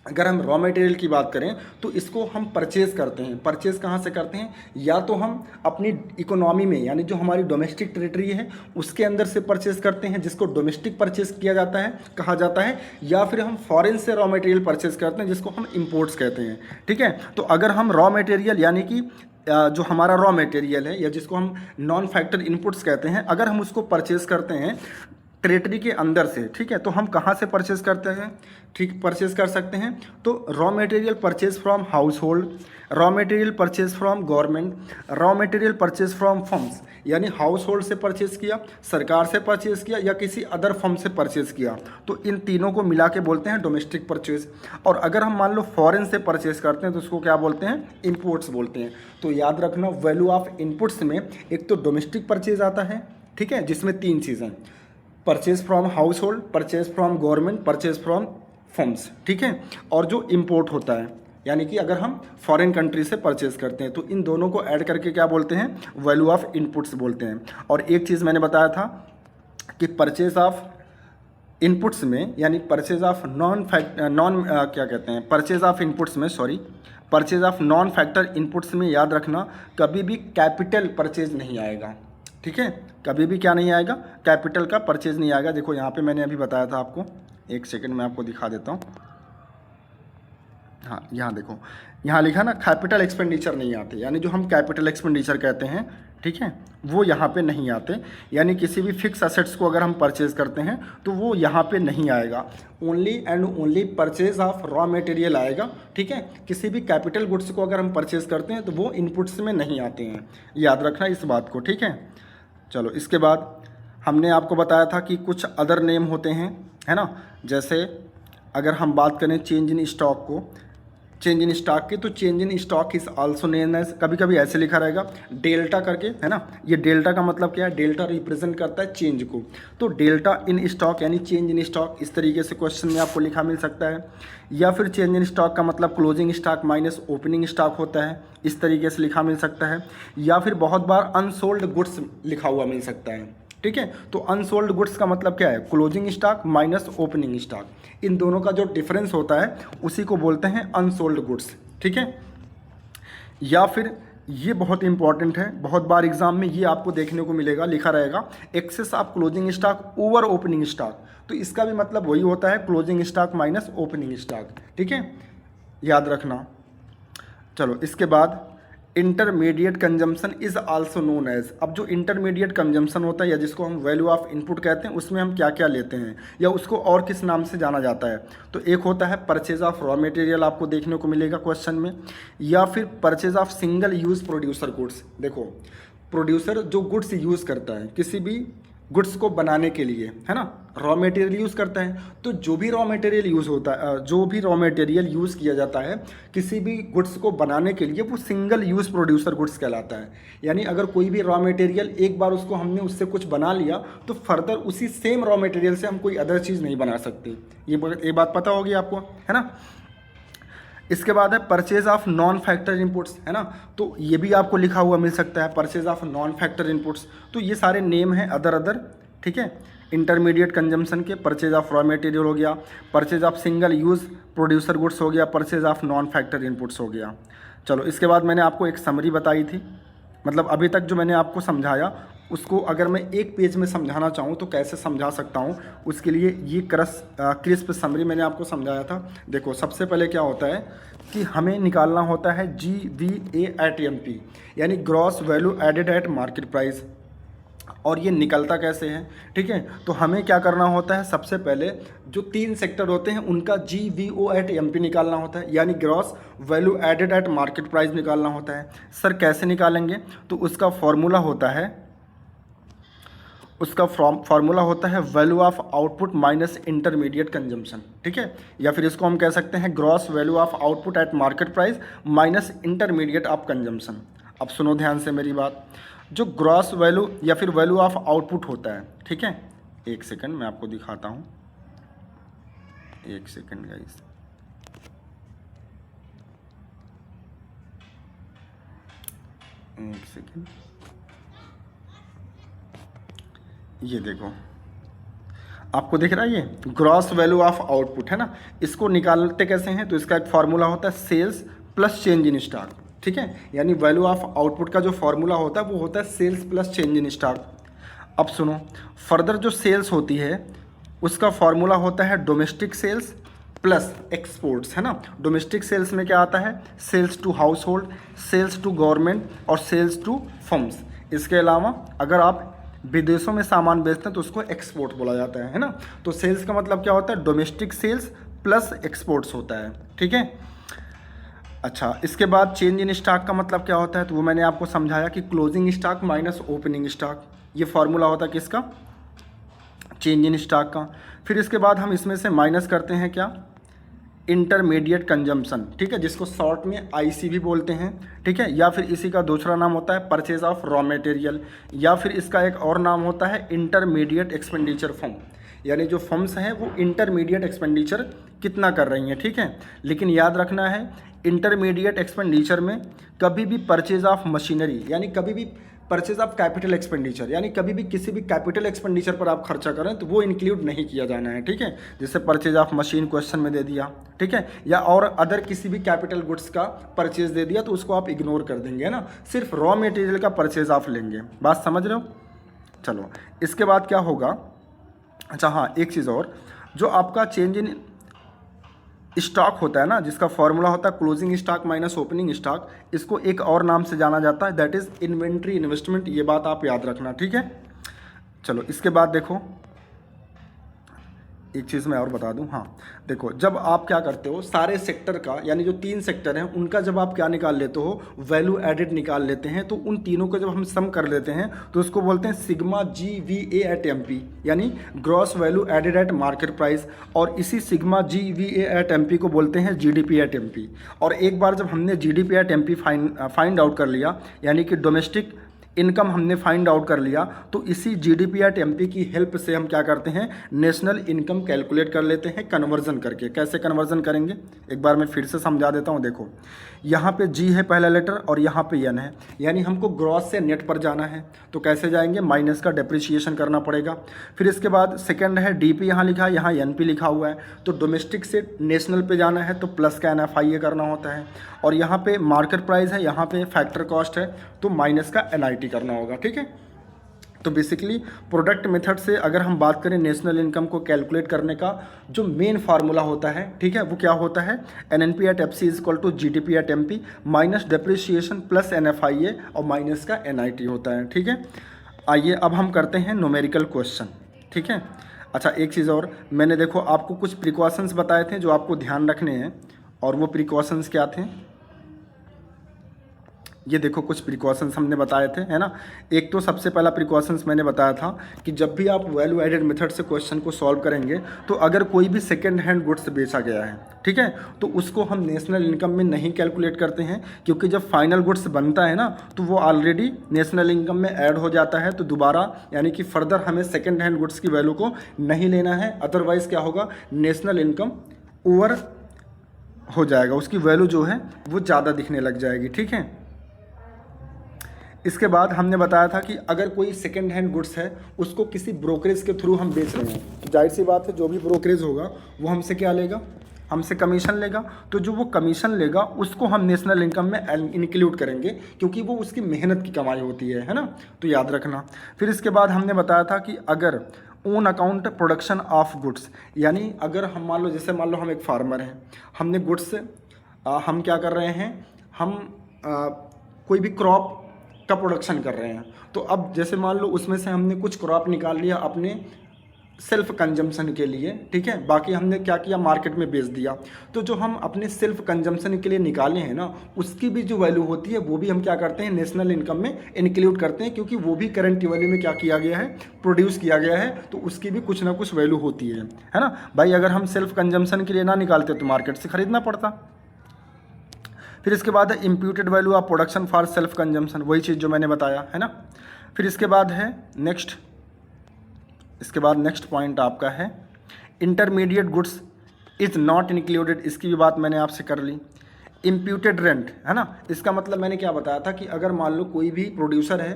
अगर हम रॉ मटेरियल की बात करें तो इसको हम परचेज़ करते हैं। परचेज़ कहाँ से करते हैं, या तो हम अपनी इकोनॉमी में यानी जो हमारी डोमेस्टिक टेरिटरी है उसके अंदर से परचेज़ करते हैं, जिसको डोमेस्टिक परचेज़ किया जाता है, कहा जाता है, या फिर हम फॉरेन से रॉ मटेरियल परचेज़ करते हैं जिसको हम इम्पोर्ट्स कहते हैं, ठीक है। तो अगर हम रॉ मटेरियल यानी कि जो हमारा रॉ मटेरियल है या जिसको हम नॉन फैक्टर इनपुट्स कहते हैं, अगर हम उसको परचेज़ करते हैं टेरिटरी के अंदर से, ठीक है, तो हम कहाँ से परचेज़ करते हैं, ठीक, परचेज़ कर सकते हैं। तो raw material purchase from house hold, raw material purchase from government, raw material purchase from firms, यानी हाउस होल्ड से परचेज़ किया, सरकार से परचेज़ किया, या किसी अदर फर्म से परचेज़ किया, तो इन तीनों को मिला के बोलते हैं डोमेस्टिक परचेज़। और अगर हम मान लो फॉरेन से परचेज़ करते हैं तो उसको क्या बोलते हैं, इम्पोर्ट्स बोलते हैं। तो याद रखना वैल्यू ऑफ इनपुट्स में एक तो डोमेस्टिक परचेज़ आता है, ठीक है, जिसमें तीन चीज़ें, purchase from house hold, purchase from government, purchase from firms, ठीक है। और जो इंपोर्ट होता है यानी कि अगर हम फॉरेन कंट्री से परचेज करते हैं, तो इन दोनों को ऐड करके क्या बोलते हैं, वैल्यू ऑफ इनपुट्स बोलते हैं। और एक चीज़ मैंने बताया था कि परचेज ऑफ इनपुट्स में यानी परचेज ऑफ क्या कहते हैं, परचेज ऑफ इनपुट्स में, sorry, purchase of non factor inputs में याद रखना कभी भी कैपिटल परचेज नहीं आएगा, ठीक है, कभी भी क्या नहीं आएगा, कैपिटल का परचेज नहीं आएगा। देखो यहाँ पे मैंने अभी बताया था आपको, एक सेकंड में आपको दिखा देता हूँ। हाँ यहाँ देखो, यहाँ लिखा ना कैपिटल एक्सपेंडिचर नहीं आते, यानी जो हम कैपिटल एक्सपेंडिचर कहते हैं, ठीक है, वो यहाँ पे नहीं आते। यानी किसी भी फिक्स असेट्स को अगर हम परचेज करते हैं तो वो यहाँ पे नहीं आएगा, only and only purchase of raw material आएगा, ठीक है। किसी भी कैपिटल गुड्स को अगर हम परचेज करते हैं तो वो इनपुट्स में नहीं आते हैं, याद रखना इस बात को, ठीक है। चलो इसके बाद हमने आपको बताया था कि कुछ अदर नेम होते हैं, है ना। जैसे अगर हम बात करें चेंज इन स्टॉक को, चेंज इन स्टॉक की, तो change in stock is also name as, कभी कभी ऐसे लिखा रहेगा डेल्टा करके, है ना। ये डेल्टा का मतलब क्या है, डेल्टा रिप्रेजेंट करता है चेंज को। तो डेल्टा इन स्टॉक यानी चेंज इन स्टॉक, इस तरीके से क्वेश्चन में आपको लिखा मिल सकता है। या फिर चेंज इन स्टॉक का मतलब closing stock minus opening stock होता है, इस तरीके से लिखा मिल सकता है। या फिर बहुत बार अनसोल्ड गुड्स लिखा हुआ मिल सकता है, ठीक है। तो अनसोल्ड गुड्स का मतलब क्या है, closing stock minus opening stock, इन दोनों का जो डिफरेंस होता है उसी को बोलते हैं अनसोल्ड गुड्स, ठीक है। या फिर ये बहुत इंपॉर्टेंट है, बहुत बार एग्जाम में ये आपको देखने को मिलेगा, लिखा रहेगा excess of closing stock over opening stock. तो इसका भी मतलब वही होता है, closing stock minus opening stock, ठीक है, याद रखना। चलो इसके बाद intermediate consumption is also known as. अब जो इंटरमीडिएट कंजम्पशन होता है या जिसको हम वैल्यू ऑफ इनपुट कहते हैं, उसमें हम क्या क्या लेते हैं या उसको और किस नाम से जाना जाता है। तो एक होता है परचेज ऑफ रॉ मटेरियल, आपको देखने को मिलेगा क्वेश्चन में, या फिर purchase of single use producer goods. देखो प्रोड्यूसर जो गुड्स यूज़ करता है किसी भी गुड्स को बनाने के लिए, है ना, रॉ मटेरियल यूज़ करता है। तो जो भी रॉ मटेरियल यूज़ होता है, जो भी रॉ मटेरियल यूज़ किया जाता है किसी भी गुड्स को बनाने के लिए, वो सिंगल यूज़ प्रोड्यूसर गुड्स कहलाता है। यानी अगर कोई भी रॉ मटेरियल एक बार उसको हमने उससे कुछ बना लिया तो फर्दर उसी सेम रॉ मटेरियल से हम कोई अदर चीज़ नहीं बना सकते। ये बात पता होगी आपको, है ना। इसके बाद है purchase of non factor inputs, है ना। तो ये भी आपको लिखा हुआ मिल सकता है, purchase of non factor inputs. तो ये सारे नेम हैं अदर, ठीक है। इंटरमीडिएट कंजम्पशन के परचेज ऑफ रॉ मटेरियल हो गया, purchase of single use producer goods हो गया, purchase of non factor inputs हो गया। चलो इसके बाद मैंने आपको एक समरी बताई थी, मतलब अभी तक जो मैंने आपको समझाया उसको अगर मैं एक पेज में समझाना चाहूँ तो कैसे समझा सकता हूँ, उसके लिए ये क्रिस्प समरी मैंने आपको समझाया था। देखो सबसे पहले क्या होता है कि हमें निकालना होता है GVA एट MP, यानी gross value added at market price. और ये निकलता कैसे है, ठीक है। तो हमें क्या करना होता है, सबसे पहले जो 3 सेक्टर होते हैं उनका GVO एट MP निकालना होता है, यानी gross value added at market price निकालना होता है। सर कैसे निकालेंगे, तो उसका फॉर्मूला होता है value of output minus intermediate consumption, ठीक है। या फिर इसको हम कह सकते हैं gross value of output at market price minus intermediate of consumption. अब सुनो ध्यान से मेरी बात, जो ग्रॉस वैल्यू या फिर वैल्यू ऑफ आउटपुट होता है, ठीक है, एक सेकंड मैं आपको दिखाता हूँ, एक सेकंड गाइस। एक सेकंड, ये देखो आपको दिख रहा है, ये ग्रॉस वैल्यू ऑफ आउटपुट है ना। इसको निकालते कैसे हैं, तो इसका एक फार्मूला होता है sales plus change in stock, ठीक है। यानी वैल्यू ऑफ आउटपुट का जो फार्मूला होता है वो होता है sales plus change in stock. अब सुनो, फर्दर जो सेल्स होती है उसका फार्मूला होता है डोमेस्टिक सेल्स प्लस एक्सपोर्ट्स, है ना। डोमेस्टिक सेल्स में क्या आता है, sales to household, sales to government और सेल्स टू फर्म्स। इसके अलावा अगर आप विदेशों में सामान बेचते हैं तो उसको एक्सपोर्ट बोला जाता है ना। तो सेल्स का मतलब क्या होता है, डोमेस्टिक सेल्स प्लस एक्सपोर्ट्स होता है, ठीक है। अच्छा, इसके बाद चेंज इन स्टॉक का मतलब क्या होता है, तो वो मैंने आपको समझाया कि closing stock minus opening stock, ये फॉर्मूला होता है किसका, चेंज इन स्टॉक का। फिर इसके बाद हम इसमें से माइनस करते हैं क्या, इंटरमीडिएट कंजम्पशन, ठीक है, जिसको शॉर्ट में IC भी बोलते हैं, ठीक है। या फिर इसी का दूसरा नाम होता है परचेज ऑफ रॉ मटेरियल, या फिर इसका एक और नाम होता है इंटरमीडिएट एक्सपेंडिचर फर्म, यानी जो फर्म्स हैं वो इंटरमीडिएट एक्सपेंडिचर कितना कर रही हैं, ठीक है। लेकिन याद रखना है इंटरमीडिएट एक्सपेंडिचर में कभी भी परचेज ऑफ मशीनरी, यानी कभी भी परचेज ऑफ कैपिटल एक्सपेंडिचर, यानी कभी भी किसी भी कैपिटल एक्सपेंडिचर पर आप खर्चा करें तो वो इंक्लूड नहीं किया जाना है, ठीक है। जैसे परचेज ऑफ मशीन क्वेश्चन में दे दिया, ठीक है, या और अदर किसी भी कैपिटल गुड्स का परचेज दे दिया तो उसको आप इग्नोर कर देंगे, है ना। सिर्फ रॉ मटेरियल का परचेज आप लेंगे, बात समझ रहे हो। चलो इसके बाद क्या होगा, अच्छा हाँ एक चीज़ और, जो आपका चेंज इन स्टॉक होता है ना, जिसका फॉर्मूला होता है closing stock minus opening stock, इसको एक और नाम से जाना जाता है, दैट इज इन्वेंट्री इन्वेस्टमेंट। ये बात आप याद रखना, ठीक है। चलो इसके बाद देखो एक चीज़ मैं और बता दूं, हाँ देखो, जब आप क्या करते हो सारे सेक्टर का, यानी जो 3 सेक्टर हैं उनका जब आप क्या निकाल लेते हो, वैल्यू एडेड निकाल लेते हैं, तो उन तीनों को जब हम सम कर लेते हैं तो उसको बोलते हैं सिग्मा GVA एट MP, यानी gross value added at market price. और इसी सिग्मा GVA एट MP को बोलते हैं GDP एट MP। और एक बार जब हमने GDP at MP find out कर लिया, यानी कि डोमेस्टिक इनकम हमने फाइंड आउट कर लिया, तो इसी जीडीपी एट एमपी की हेल्प से हम क्या करते हैं, नेशनल इनकम कैलकुलेट कर लेते हैं कन्वर्जन करके। कैसे कन्वर्जन करेंगे एक बार मैं फिर से समझा देता हूँ। देखो यहाँ पे जी है पहला लेटर और यहाँ पे एन है, यानी हमको ग्रॉस से नेट पर जाना है, तो कैसे जाएंगे, माइनस का डेप्रिसिएशन करना पड़ेगा। फिर इसके बाद सेकंड है डीपी, यहाँ लिखा है, यहाँ एनपी लिखा हुआ है, तो डोमेस्टिक से नेशनल पे जाना है तो प्लस का एनएफआईए करना होता है, और यहाँ पे मार्केट प्राइस है, यहाँ पे फैक्टर कॉस्ट है तो माइनस का एनआईटी करना होगा। ठीक है, तो बेसिकली प्रोडक्ट मेथड से अगर हम बात करें नेशनल इनकम को कैलकुलेट करने का जो मेन फार्मूला होता है, ठीक है, वो क्या होता है, NNP at FC is equal to GDP at MP minus depreciation plus NFIA और माइनस का एनआईटी होता है। ठीक है, आइए अब हम करते हैं न्यूमेरिकल क्वेश्चन। ठीक है, अच्छा एक चीज़ और, मैंने देखो आपको कुछ प्रिकॉशंस बताए थे जो आपको ध्यान रखने हैं, और वो प्रिकॉशंस क्या थे, ये देखो कुछ प्रिकॉशंस हमने बताए थे, है ना। एक तो सबसे पहला प्रिकॉशंस मैंने बताया था कि जब भी आप वैल्यू एडेड मेथड से क्वेश्चन को सॉल्व करेंगे तो अगर कोई भी सेकेंड हैंड गुड्स बेचा गया है, ठीक है, तो उसको हम नेशनल इनकम में नहीं कैलकुलेट करते हैं, क्योंकि जब फाइनल गुड्स बनता है ना तो वो ऑलरेडी नेशनल इनकम में ऐड हो जाता है, तो दोबारा यानी कि फर्दर हमें सेकेंड हैंड गुड्स की वैल्यू को नहीं लेना है, अदरवाइज़ क्या होगा, नेशनल इनकम ओवर हो जाएगा, उसकी वैल्यू जो है वो ज़्यादा दिखने लग जाएगी। ठीक है, इसके बाद हमने बताया था कि अगर कोई सेकेंड हैंड गुड्स है उसको किसी ब्रोकरेज के थ्रू हम बेच रहे हैं, तो जाहिर सी बात है जो भी ब्रोकरेज होगा वो हमसे क्या लेगा, हमसे कमीशन लेगा, तो जो वो कमीशन लेगा उसको हम नेशनल इनकम में इंक्लूड करेंगे, क्योंकि वो उसकी मेहनत की कमाई होती है ना, तो याद रखना। फिर इसके बाद हमने बताया था कि अगर own account production of goods, यानी अगर हम मान लो, जैसे मान लो हम एक फार्मर हैं, हमने गुड्स हम क्या कर रहे हैं, हम कोई भी क्रॉप का प्रोडक्शन कर रहे हैं, तो अब जैसे मान लो उसमें से हमने कुछ क्रॉप निकाल लिया अपने सेल्फ कंजम्पशन के लिए, ठीक है, बाकी हमने क्या किया, मार्केट में बेच दिया, तो जो हम अपने सेल्फ कंजम्पशन के लिए निकाले हैं ना, उसकी भी जो वैल्यू होती है वो भी हम क्या करते हैं, नेशनल इनकम में इंक्लूड करते हैं, क्योंकि वो भी करंट वैल्यू में क्या किया गया है, प्रोड्यूस किया गया है, तो उसकी भी कुछ ना कुछ वैल्यू होती है ना भाई। अगर हम सेल्फ कंजम्पशन के लिए ना निकालते तो मार्केट से खरीदना पड़ता। फिर इसके बाद है imputed value of production for self consumption, वही चीज़ जो मैंने बताया है ना। फिर इसके बाद है नेक्स्ट, इसके बाद नेक्स्ट पॉइंट आपका है intermediate goods is not included, इसकी भी बात मैंने आपसे कर ली। इम्प्यूटेड रेंट, है ना, इसका मतलब मैंने क्या बताया था कि अगर मान लो कोई भी प्रोड्यूसर है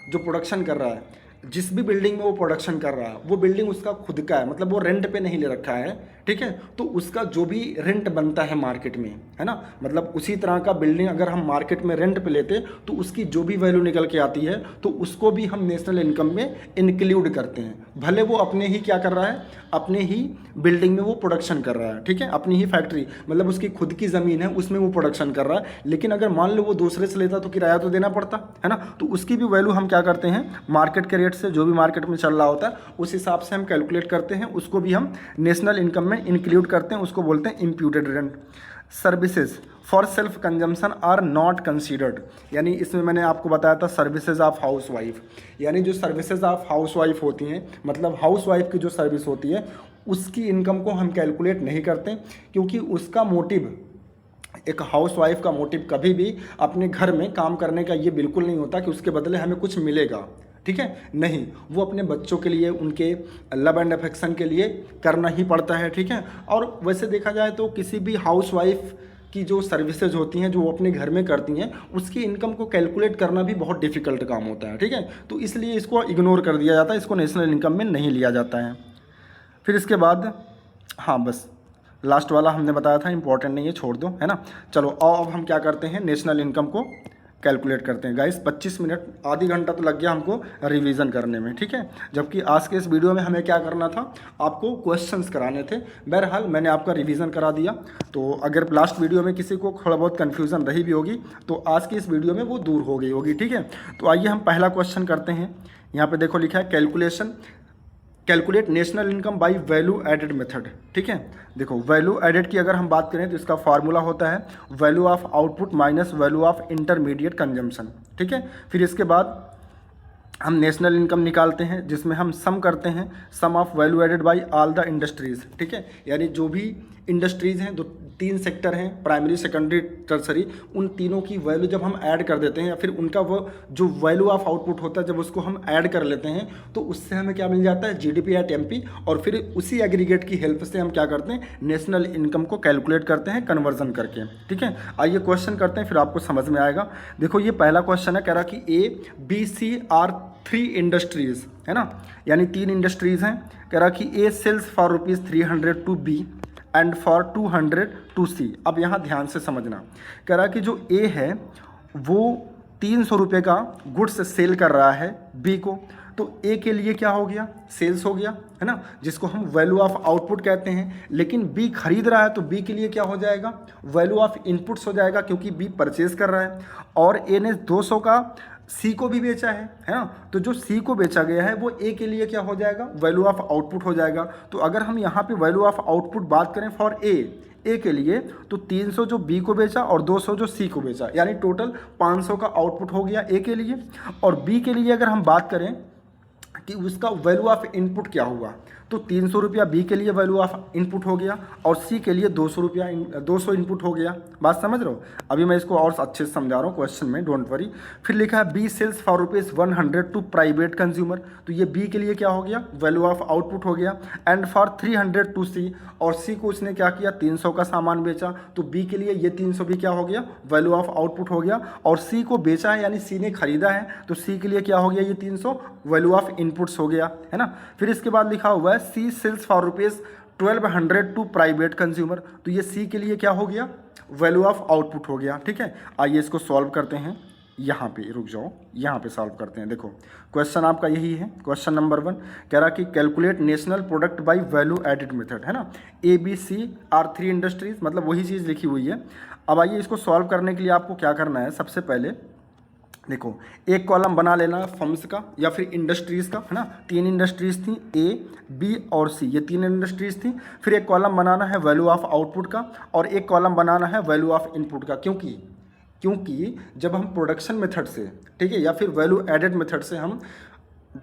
जो प्रोडक्शन कर रहा है, जिस भी बिल्डिंग में वो प्रोडक्शन कर रहा है वो बिल्डिंग उसका खुद का है, मतलब वो रेंट पे नहीं ले रखा है, ठीक है, तो उसका जो भी रेंट बनता है मार्केट में, है ना, मतलब उसी तरह का बिल्डिंग अगर हम मार्केट में रेंट पे लेते तो उसकी जो भी वैल्यू निकल के आती है तो उसको भी हम नेशनल इनकम में इंक्लूड करते हैं, भले वो अपने ही क्या कर रहा है, अपने ही बिल्डिंग में वो प्रोडक्शन कर रहा है, ठीक है, अपनी ही फैक्ट्री, मतलब उसकी खुद की ज़मीन है उसमें वो प्रोडक्शन कर रहा है, लेकिन अगर मान लो वो दूसरे से लेता तो किराया तो देना पड़ता है ना, तो उसकी भी वैल्यू हम क्या करते हैं, मार्केट के रेट से जो भी मार्केट में चल रहा होता है उस हिसाब से हम कैलकुलेट करते हैं, उसको भी हम नेशनल इनकम में इंक्लूड करते हैं, उसको बोलते हैं imputed rent. Services for self consumption are not considered, यानी इसमें मैंने आपको बताया था सर्विसेज ऑफ हाउस वाइफ, यानी जो सर्विसेज ऑफ हाउस वाइफ होती हैं, मतलब हाउस वाइफ की जो सर्विस होती है उसकी इनकम को हम कैलकुलेट नहीं करते, क्योंकि उसका मोटिव, एक हाउस वाइफ का मोटिव कभी भी अपने घर में काम करने का ये बिल्कुल नहीं होता कि उसके बदले हमें कुछ मिलेगा, ठीक है, नहीं, वो अपने बच्चों के लिए, उनके लव एंड अफेक्शन के लिए करना ही पड़ता है, ठीक है। और वैसे देखा जाए तो किसी भी हाउस वाइफ की जो सर्विसेज होती हैं जो वो अपने घर में करती हैं उसकी इनकम को कैलकुलेट करना भी बहुत डिफिकल्ट काम होता है, ठीक है, तो इसलिए इसको इग्नोर कर दिया जाता है, इसको नेशनल इनकम में नहीं लिया जाता है। फिर इसके बाद हाँ बस लास्ट वाला हमने बताया था, इंपॉर्टेंट नहीं है, छोड़ दो, है ना। चलो अब हम क्या करते हैं, नेशनल इनकम को कैलकुलेट करते हैं। गाइस 25 मिनट, आधी घंटा तो लग गया हमको रिवीजन करने में, ठीक है, जबकि आज के इस वीडियो में हमें क्या करना था, आपको क्वेश्चंस कराने थे। बहरहाल मैंने आपका रिवीजन करा दिया, तो अगर लास्ट वीडियो में किसी को थोड़ा बहुत कन्फ्यूज़न रही भी होगी तो आज की इस वीडियो में वो दूर हो गई होगी, ठीक है। तो आइए हम पहला क्वेश्चन करते हैं। यहाँ पर देखो लिखा है calculate national income by value added method, ठीक है। देखो वैल्यू एडेड की अगर हम बात करें तो इसका फार्मूला होता है value of output minus value of intermediate consumption, ठीक है। फिर इसके बाद हम नेशनल इनकम निकालते हैं जिसमें हम सम करते हैं, sum of value added by all the industries, ठीक है। यानी जो भी इंडस्ट्रीज़ हैं, जो 3 सेक्टर हैं, प्राइमरी, सेकेंडरी, टर्सरी, उन तीनों की वैल्यू जब हम ऐड कर देते हैं या फिर उनका वो जो वैल्यू ऑफ आउटपुट होता है जब उसको हम ऐड कर लेते हैं तो उससे हमें क्या मिल जाता है, जीडीपी एट एमपी। और फिर उसी एग्रीगेट की हेल्प से हम क्या करते हैं, नेशनल इनकम को कैलकुलेट करते हैं कन्वर्जन करके, ठीक है। आइए क्वेश्चन करते हैं, फिर आपको समझ में आएगा। देखो ये पहला क्वेश्चन है, कह रहा कि A, B, C are 3 industries, है ना, यानी 3 इंडस्ट्रीज़ हैं। कह रहा कि A sales for ₹300 to B and for 200 to C। अब यहाँ ध्यान से समझना, कह रहा कि जो A है वो 300 रुपये का गुड्स सेल कर रहा है B को, तो A के लिए क्या हो गया, सेल्स हो गया, है ना, जिसको हम वैल्यू ऑफ आउटपुट कहते हैं। लेकिन B खरीद रहा है तो B के लिए क्या हो जाएगा, वैल्यू ऑफ इनपुट्स हो जाएगा, क्योंकि B परचेज कर रहा है। और A ने 200 का C को भी बेचा है ना, तो जो C को बेचा गया है वो A के लिए क्या हो जाएगा, वैल्यू ऑफ आउटपुट हो जाएगा। तो अगर हम यहाँ पे वैल्यू ऑफ आउटपुट बात करें फॉर A के लिए, तो 300 जो B को बेचा और 200 जो C को बेचा, यानी टोटल 500 का आउटपुट हो गया A के लिए। और B के लिए अगर हम बात करें कि उसका वैल्यू ऑफ इनपुट क्या हुआ, तो 300 रुपया B के लिए वैल्यू ऑफ इनपुट हो गया और C के लिए 200 इनपुट हो गया। बात समझ रहे हो, अभी मैं इसको और अच्छे से समझा रहा हूँ क्वेश्चन में, डोंट वरी। फिर लिखा है B sales for ₹100 to private consumer, तो ये B के लिए क्या हो गया, वैल्यू ऑफ आउटपुट हो गया। एंड फॉर 300 टू C, और C को उसने क्या किया, 300 का सामान बेचा, तो B के लिए ये 300 भी क्या हो गया, वैल्यू ऑफ आउटपुट हो गया। और C को बेचा है यानी C ने खरीदा है, तो C के लिए क्या हो गया, ये 300 वैल्यू ऑफ इनपुट्स हो गया, है ना। फिर इसके बाद लिखा हुआ है C sales for ₹1200 to private consumer, तो ये C के लिए क्या हो गया, वैल्यू ऑफ आउटपुट हो गया, ठीक है। आइए इसको सॉल्व करते हैं, यहाँ पे रुक जाओ, यहाँ पे सॉल्व करते हैं। देखो क्वेश्चन आपका यही है, क्वेश्चन नंबर 1 कह रहा कि calculate national product by value added method, है ना। ABC आर 3 इंडस्ट्रीज, मतलब वही चीज़ लिखी हुई है। अब आइए इसको सॉल्व करने के लिए आपको क्या करना है, सबसे पहले देखो एक कॉलम बना लेना है फर्म्स का या फिर इंडस्ट्रीज़ का, है ना। 3 इंडस्ट्रीज़ थी A, B और C, ये 3 इंडस्ट्रीज़ थी। फिर एक कॉलम बनाना है वैल्यू ऑफ आउटपुट का और एक कॉलम बनाना है वैल्यू ऑफ इनपुट का, क्योंकि जब हम प्रोडक्शन मेथड से, ठीक है, या फिर वैल्यू एडेड मेथड से हम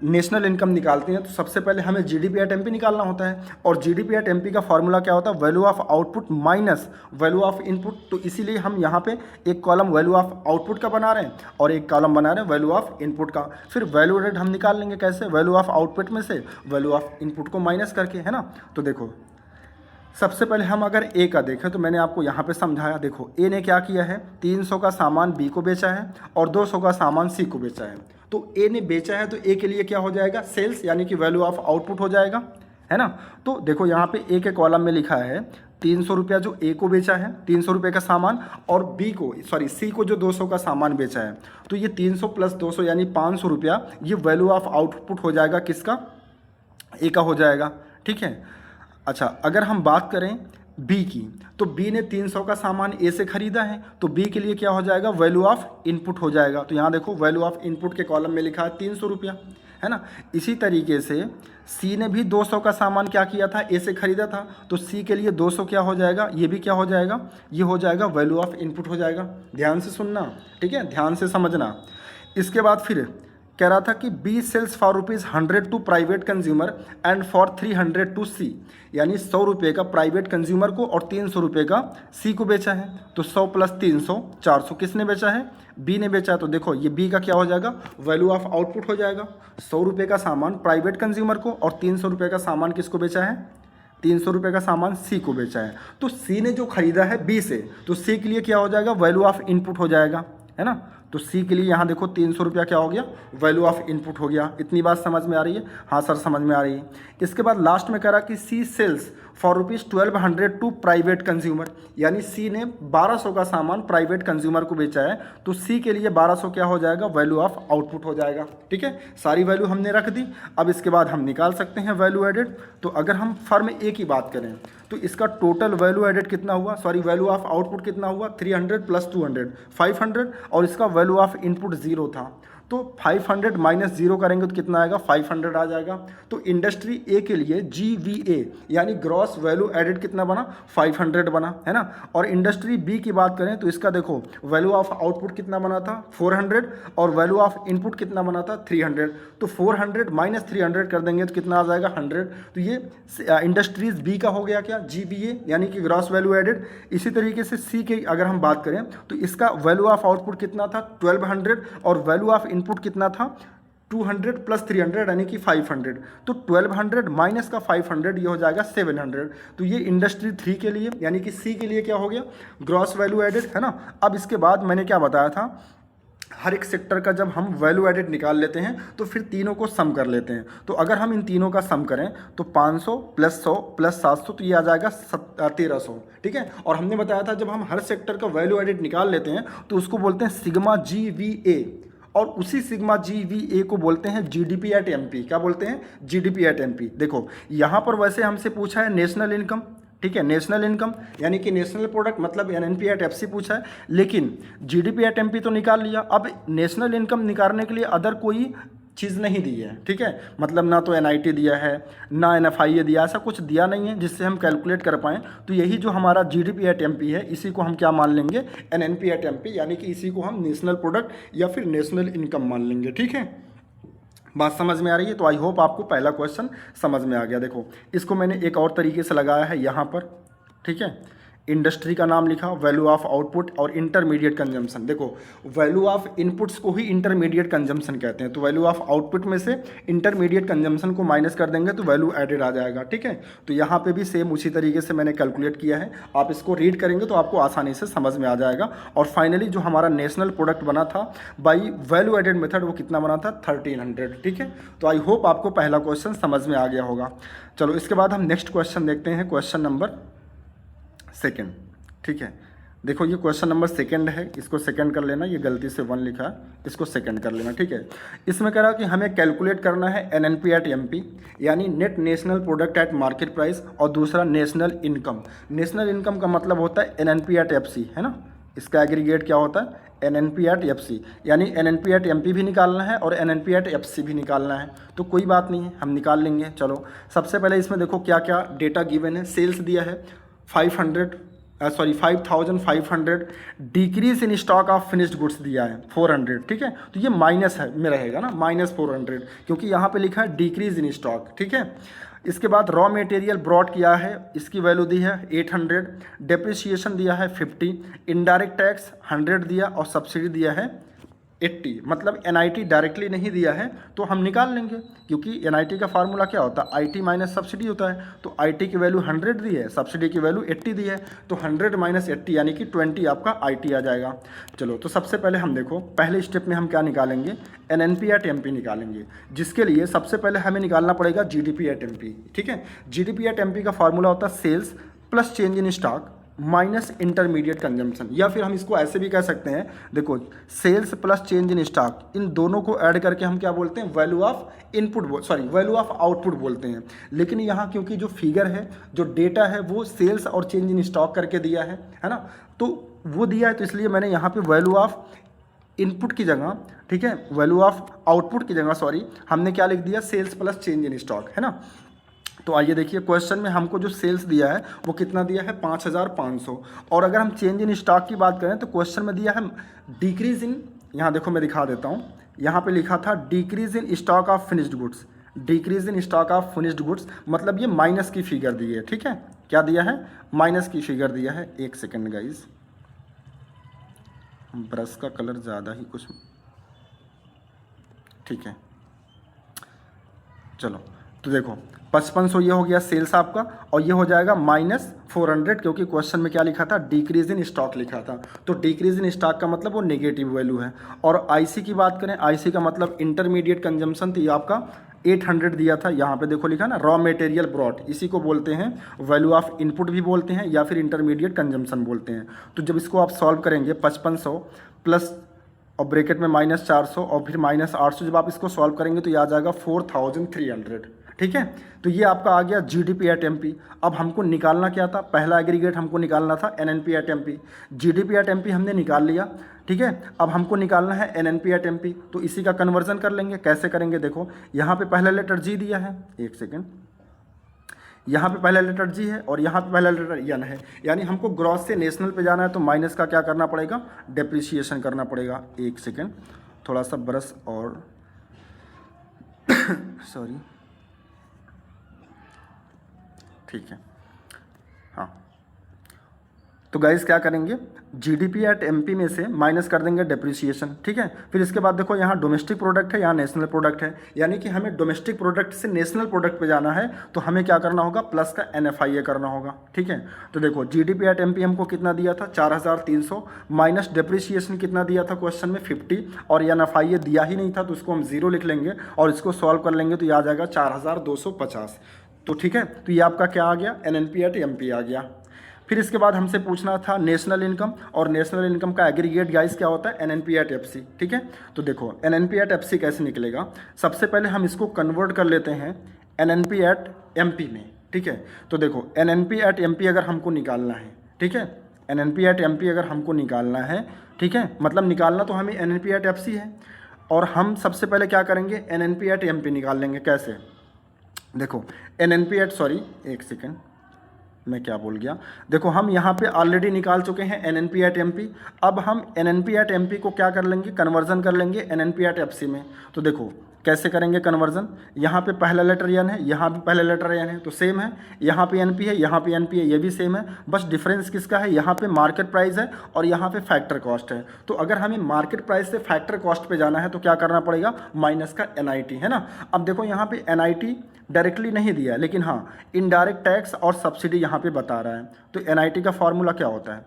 नेशनल इनकम निकालते हैं तो सबसे पहले हमें जीडीपी एट एमपी निकालना होता है। और जीडीपी एट एमपी का फॉर्मूला क्या होता है, value of output minus value of input. तो इसीलिए हम यहाँ पे एक कॉलम वैल्यू ऑफ आउटपुट का बना रहे हैं और एक कॉलम बना रहे हैं वैल्यू ऑफ इनपुट का। फिर वैल्यू एडेड हम निकाल लेंगे कैसे, वैल्यू ऑफ आउटपुट में से वैल्यू ऑफ इनपुट को माइनस करके, है ना। तो देखो सबसे पहले हम अगर ए का देखें तो मैंने आपको यहाँ पे समझाया, देखो ए ने क्या किया है, 300 का सामान बी को बेचा है और 200 का सामान सी को बेचा है। तो ए ने बेचा है तो ए के लिए क्या हो जाएगा, सेल्स, यानी कि वैल्यू ऑफ आउटपुट हो जाएगा, है ना। तो देखो यहाँ पे ए के कॉलम में लिखा है 300 रुपया जो ए को बेचा है, 300 रुपये का सामान, और सी को जो 200 का सामान बेचा है। तो ये 300 प्लस 200 यानी 500 रुपया, ये वैल्यू ऑफ आउटपुट हो जाएगा किसका, ए का हो जाएगा, ठीक है। अच्छा अगर हम बात करें बी की, तो बी ने 300 का सामान ए से खरीदा है तो बी के लिए क्या हो जाएगा, वैल्यू ऑफ इनपुट हो जाएगा। तो यहाँ देखो वैल्यू ऑफ इनपुट के कॉलम में लिखा है 300 रुपया, है ना। इसी तरीके से सी ने भी 200 का सामान क्या किया था, ए से खरीदा था, तो सी के लिए 200 क्या हो जाएगा, ये भी क्या हो जाएगा, ये हो जाएगा वैल्यू ऑफ इनपुट हो जाएगा। ध्यान से सुनना, ठीक है, ध्यान से समझना। इसके बाद फिर कह रहा था कि B sells for ₹100 to private consumer and for 300 to C, यानी 100 रुपये का प्राइवेट कंज्यूमर को और 300 रुपये का सी को बेचा है। तो 100 प्लस 300 400 किसने बेचा है, बी ने बेचा है। तो देखो ये बी का क्या हो जाएगा, वैल्यू ऑफ आउटपुट हो जाएगा। 100 रुपये का सामान प्राइवेट कंज्यूमर को और 300 रुपये का सामान किसको बेचा है, 300 रुपये का सामान सी को बेचा है। तो सी ने जो खरीदा है बी से, तो सी के लिए क्या हो जाएगा, वैल्यू ऑफ इनपुट हो जाएगा, है ना। तो सी के लिए यहाँ देखो 300 रुपया क्या हो गया, वैल्यू ऑफ इनपुट हो गया। इतनी बात समझ में आ रही है, हाँ सर समझ में आ रही है। इसके बाद लास्ट में कह रहा कि C sells for ₹1200 to private consumer, यानी सी ने 1200 का सामान प्राइवेट कंज्यूमर को बेचा है, तो सी के लिए 1200 क्या हो जाएगा, वैल्यू ऑफ आउटपुट हो जाएगा, ठीक है। सारी वैल्यू हमने रख दी। अब इसके बाद हम निकाल सकते हैं वैल्यू एडेड। तो अगर हम फर्म ए की बात करें तो इसका टोटल वैल्यू एडेड कितना हुआ, वैल्यू ऑफ आउटपुट कितना हुआ, 300 प्लस 200 500, और इसका वैल्यू ऑफ इनपुट 0 था। तो 500 माइनस 0 करेंगे तो कितना आएगा, 500 आ जाएगा। तो इंडस्ट्री ए के लिए GVA यानी ग्रॉस वैल्यू एडेड कितना बना, 500 बना, है ना। और इंडस्ट्री बी की बात करें तो इसका देखो वैल्यू ऑफ आउटपुट कितना बना था, 400, और वैल्यू ऑफ इनपुट कितना बना था, 300। तो 400 माइनस 300 कर देंगे तो कितना आ जाएगा, 100। तो ये इंडस्ट्रीज बी का हो गया क्या, GVA यानी कि ग्रॉस वैल्यू एडेड। इसी तरीके से सी की अगर हम बात करें तो इसका वैल्यू ऑफ आउटपुट कितना था, 1200, और वैल्यू ऑफ इनपुट कितना था, 200 प्लस 300 यानी कि 500। तो 1200 माइनस का 500 ये हो जाएगा 700। तो ये इंडस्ट्री 3 के लिए यानी कि सी के लिए क्या हो गया, ग्रॉस वैल्यू एडेड, है ना। अब इसके बाद मैंने क्या बताया था, हर एक सेक्टर का जब हम वैल्यू एडेड निकाल लेते हैं तो फिर तीनों को सम कर लेते हैं। तो अगर हम इन तीनों का सम करें तो 500 प्लस 100 प्लस 700 तो ये आ जाएगा 1300, ठीक है। और हमने बताया था जब हम हर सेक्टर का वैल्यू एडेड निकाल लेते हैं तो उसको बोलते हैं सिग्मा GVA, और उसी सिग्मा GVA को बोलते हैं GDP एट MP। क्या बोलते हैं, GDP एट MP। देखो यहाँ पर वैसे हमसे पूछा है नेशनल इनकम, ठीक है, नेशनल इनकम यानी कि नेशनल प्रोडक्ट मतलब NNP एट FC पूछा है, लेकिन GDP एट MP तो निकाल लिया। अब नेशनल इनकम निकालने के लिए अदर कोई चीज़ नहीं दी है, ठीक है, मतलब ना तो NIT दिया है ना NFIA दिया, ऐसा कुछ दिया नहीं है जिससे हम कैलकुलेट कर पाएँ। तो यही जो हमारा GDP एट MP है इसी को हम क्या मान लेंगे, NNP एट MP, यानी कि इसी को हम नेशनल प्रोडक्ट या फिर नेशनल इनकम मान लेंगे, ठीक है। बात समझ में आ रही है। तो आई होप आपको पहला क्वेश्चन समझ में आ गया। देखो इसको मैंने एक और तरीके से लगाया है यहाँ पर, ठीक है। इंडस्ट्री का नाम लिखा, वैल्यू ऑफ आउटपुट और इंटरमीडिएट कंजम्पशन। देखो वैल्यू ऑफ इनपुट्स को ही इंटरमीडिएट कंजम्पशन कहते हैं। तो वैल्यू ऑफ आउटपुट में से इंटरमीडिएट कंजम्पशन को माइनस कर देंगे तो वैल्यू एडेड आ जाएगा, ठीक है। तो यहाँ पे भी सेम उसी तरीके से मैंने कैलकुलेट किया है। आप इसको रीड करेंगे तो आपको आसानी से समझ में आ जाएगा। और फाइनली जो हमारा नेशनल प्रोडक्ट बना था बाई वैल्यू एडेड मेथड वो कितना बना था, 1300, ठीक है। तो आई होप आपको पहला क्वेश्चन समझ में आ गया होगा। चलो इसके बाद हम नेक्स्ट क्वेश्चन देखते हैं, क्वेश्चन नंबर 2, ठीक है। देखो ये क्वेश्चन नंबर 2 है, इसको सेकंड कर लेना, ये गलती से 1 लिखा है, इसको सेकंड कर लेना, ठीक है। इसमें कह रहा कि हमें कैलकुलेट करना है NNP एट MP यानी net national product at market price, और दूसरा नेशनल इनकम। नेशनल इनकम का मतलब होता है NNP एट FC, है ना। इसका एग्रीगेट क्या होता है, NNP एट FC, यानी NNP एट MP भी निकालना है और NNP एट FC भी निकालना है। तो कोई बात नहीं है, हम निकाल लेंगे। चलो सबसे पहले इसमें देखो क्या क्या डेटा गिवन है। सेल्स दिया है 5500, decrease in stock of finished goods दिया है 400, ठीक है। तो ये माइनस है में रहेगा ना, -400, क्योंकि यहाँ पे लिखा है डिक्रीज इन स्टॉक, ठीक है। इसके बाद रॉ मटेरियल ब्रॉड किया है, इसकी वैल्यू दी है 800, डेप्रिसिएशन दिया है 50, इनडायरेक्ट टैक्स 100 दिया और सब्सिडी दिया है 80। मतलब NIT डायरेक्टली नहीं दिया है तो हम निकाल लेंगे, क्योंकि NIT का फार्मूला क्या होता है, IT माइनस सब्सिडी होता है। तो IT की वैल्यू 100 दी है, सब्सिडी की वैल्यू 80 दी है, तो 100 माइनस 80 यानी कि 20 आपका IT आ जाएगा। चलो तो सबसे पहले हम देखो पहले स्टेप में हम क्या निकालेंगे, NNP एट MP निकालेंगे, जिसके लिए सबसे पहले हमें निकालना पड़ेगा GDP एट MP, ठीक है। GDP एट MP का फार्मूला होता है sales plus change in stock minus intermediate consumption, या फिर हम इसको ऐसे भी कह सकते हैं, देखो sales plus change in stock, इन दोनों को ऐड करके हम क्या बोलते हैं, value of input value of output बोलते हैं। लेकिन यहाँ क्योंकि जो फिगर है, जो डेटा है वो सेल्स और चेंज इन स्टॉक करके दिया है ना, तो वो दिया है, तो इसलिए मैंने यहाँ पे वैल्यू ऑफ इनपुट की जगह, ठीक है, वैल्यू ऑफ आउटपुट की जगह सॉरी हमने क्या लिख दिया, sales plus change in stock, है ना। तो आइए देखिए क्वेश्चन में हमको जो सेल्स दिया है वो कितना दिया है, 5500, और अगर हम चेंज इन स्टॉक की बात करें तो क्वेश्चन में दिया है डिक्रीज इन, यहाँ देखो मैं दिखा देता हूँ, यहाँ पे लिखा था decrease in stock of finished goods, decrease in stock of finished goods, मतलब ये माइनस की फिगर दी है, ठीक है। क्या दिया है, माइनस की फिगर दिया है। एक सेकेंड गाइज, ब्रश का कलर ज़्यादा ही कुछ, ठीक है। चलो तो देखो 5500 ये हो गया सेल्स आपका, और ये हो जाएगा -400, क्योंकि क्वेश्चन में क्या लिखा था, डिक्रीज इन स्टॉक लिखा था। तो डिक्रीज इन स्टॉक का मतलब वो नेगेटिव वैल्यू है। और IC की बात करें, IC का मतलब इंटरमीडिएट कंजम्पशन थी आपका 800 दिया था, यहाँ पे देखो लिखा ना रॉ मटेरियल ब्रॉड, इसी को बोलते हैं वैल्यू ऑफ इनपुट भी बोलते हैं या फिर इंटरमीडिएट कंजम्पशन बोलते हैं। तो जब इसको आप सॉल्व करेंगे 5500 प्लस और ब्रैकेट में -400 और फिर -800, जब आप इसको सॉल्व करेंगे तो ये आ जाएगा 4300, ठीक है। तो ये आपका आ गया जीडीपी एट एमपी। अब हमको निकालना क्या था, पहला एग्रीगेट हमको निकालना था NNP at MP. GDP at MP हमने निकाल लिया, ठीक है। अब हमको निकालना है एनएनपी एट एमपी, तो इसी का कन्वर्जन कर लेंगे। कैसे करेंगे, देखो यहाँ पे पहला लेटर जी दिया है, एक सेकेंड, यहाँ पे पहला लेटर जी है और यहाँ पे पहला लेटर एन है, यानी हमको ग्रॉस से नेशनल पे जाना है, तो माइनस का क्या करना पड़ेगा, डेप्रिसिएशन करना पड़ेगा। एक सेकेंड, थोड़ा सा ब्रश और सॉरी, ठीक है, हाँ। तो गाइस क्या करेंगे, जीडीपी एट एमपी में से माइनस कर देंगे डेप्रिसिएशन, ठीक है। फिर इसके बाद देखो यहाँ डोमेस्टिक प्रोडक्ट है, यहाँ नेशनल प्रोडक्ट है, यानी कि हमें डोमेस्टिक प्रोडक्ट से नेशनल प्रोडक्ट पे जाना है, तो हमें क्या करना होगा, प्लस का एनएफआईए करना होगा, ठीक है। तो देखो जीडीपी एट एमपी हमको कितना दिया था, 4300, माइनस डेप्रिसिएशन कितना दिया था क्वेश्चन में, 50, और एनएफआईए दिया ही नहीं था, तो उसको हम 0 लिख लेंगे और इसको सॉल्व कर लेंगे, तो ये आ जाएगा 4250। तो ठीक है, तो ये आपका क्या आ गया, एनएनपी एट एमपी आ गया। फिर इसके बाद हमसे पूछना था नेशनल इनकम, और नेशनल इनकम का एग्रीगेट गाइस क्या होता है, एनएनपी एट एफसी, ठीक है। तो देखो एनएनपी एट एफसी कैसे निकलेगा, सबसे पहले हम इसको कन्वर्ट कर लेते हैं एनएनपी एट एमपी में, ठीक है। तो देखो एनएनपी एट एमपी अगर हमको निकालना है, ठीक है, एनएनपी एट एमपी अगर हमको निकालना है, ठीक है, मतलब निकालना तो हमें एनएनपी एट एफसी है, और हम सबसे पहले क्या करेंगे, एनएनपी एट एमपी निकाल लेंगे। कैसे, देखो एनएनपी एट, सॉरी एक सेकेंड, मैं क्या बोल गया, देखो हम यहाँ पे ऑलरेडी निकाल चुके हैं एनएनपी एट एमपी। अब हम एनएनपी एट एमपी को क्या कर लेंगे, कन्वर्जन कर लेंगे एनएनपी एट एफसी में। तो देखो कैसे करेंगे कन्वर्जन, यहाँ पे पहला लेटर एन है, यहाँ भी पहला लेटर एन है, तो सेम है, यहाँ पे एनपी है, यहाँ पे एनपी है, ये भी सेम है, बस डिफरेंस किसका है, यहाँ पे मार्केट प्राइस है और यहाँ पे फैक्टर कॉस्ट है। तो अगर हमें मार्केट प्राइस से फैक्टर कॉस्ट पे जाना है तो क्या करना पड़ेगा, माइनस का एनआईटी, है ना। अब देखो यहाँ पे एनआईटी डायरेक्टली नहीं दिया है, लेकिन हाँ इनडायरेक्ट टैक्स और सब्सिडी यहाँ पे बता रहा है। तो एनआईटी का फॉर्मूला क्या होता है,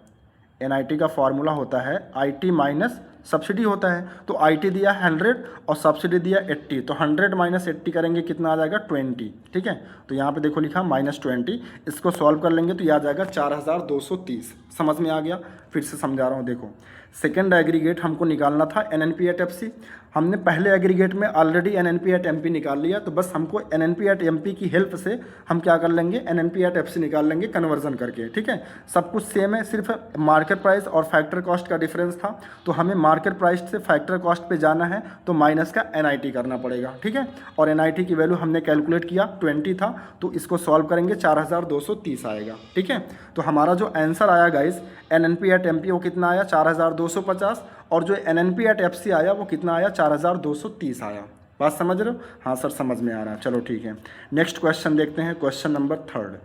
एनआईटी का फॉर्मूला होता है आईटी माइनस सब्सिडी होता है। तो आईटी दिया 100 और सब्सिडी दिया 80, तो 100 माइनस 80 करेंगे कितना आ जाएगा, 20, ठीक है। तो यहाँ पे देखो लिखा -20, इसको सॉल्व कर लेंगे तो यह आ जाएगा 4230। समझ में आ गया, फिर से समझा रहा हूँ। देखो सेकेंड एग्रीगेट हमको निकालना था एनएनपी एट एफसी, हमने पहले एग्रीगेट में ऑलरेडी एनएनपी एट एमपी निकाल लिया, तो बस हमको एनएनपी एट एमपी की हेल्प से हम क्या कर लेंगे, एनएनपी एट एफसी निकाल लेंगे कन्वर्जन करके, ठीक है। सब कुछ सेम है, सिर्फ मार्केट प्राइस और फैक्टर कॉस्ट का डिफरेंस था, तो हमें मार्केट प्राइस से फैक्टर कॉस्ट पे जाना है, तो माइनस का एनआईटी करना पड़ेगा, ठीक है। और एनआईटी की वैल्यू हमने कैलकुलेट किया 20 था, तो इसको सॉल्व करेंगे 4230 आएगा, ठीक है। तो हमारा जो आंसर आया गाइस एनएनपी एट एमपी वो कितना आया, 4250, और जो एनएनपी एट एफसी आया वो कितना आया, 4230 आया। बात समझ रहे हो, हाँ सर समझ में आ रहा है, चलो ठीक है। नेक्स्ट क्वेश्चन देखते हैं, क्वेश्चन नंबर 3।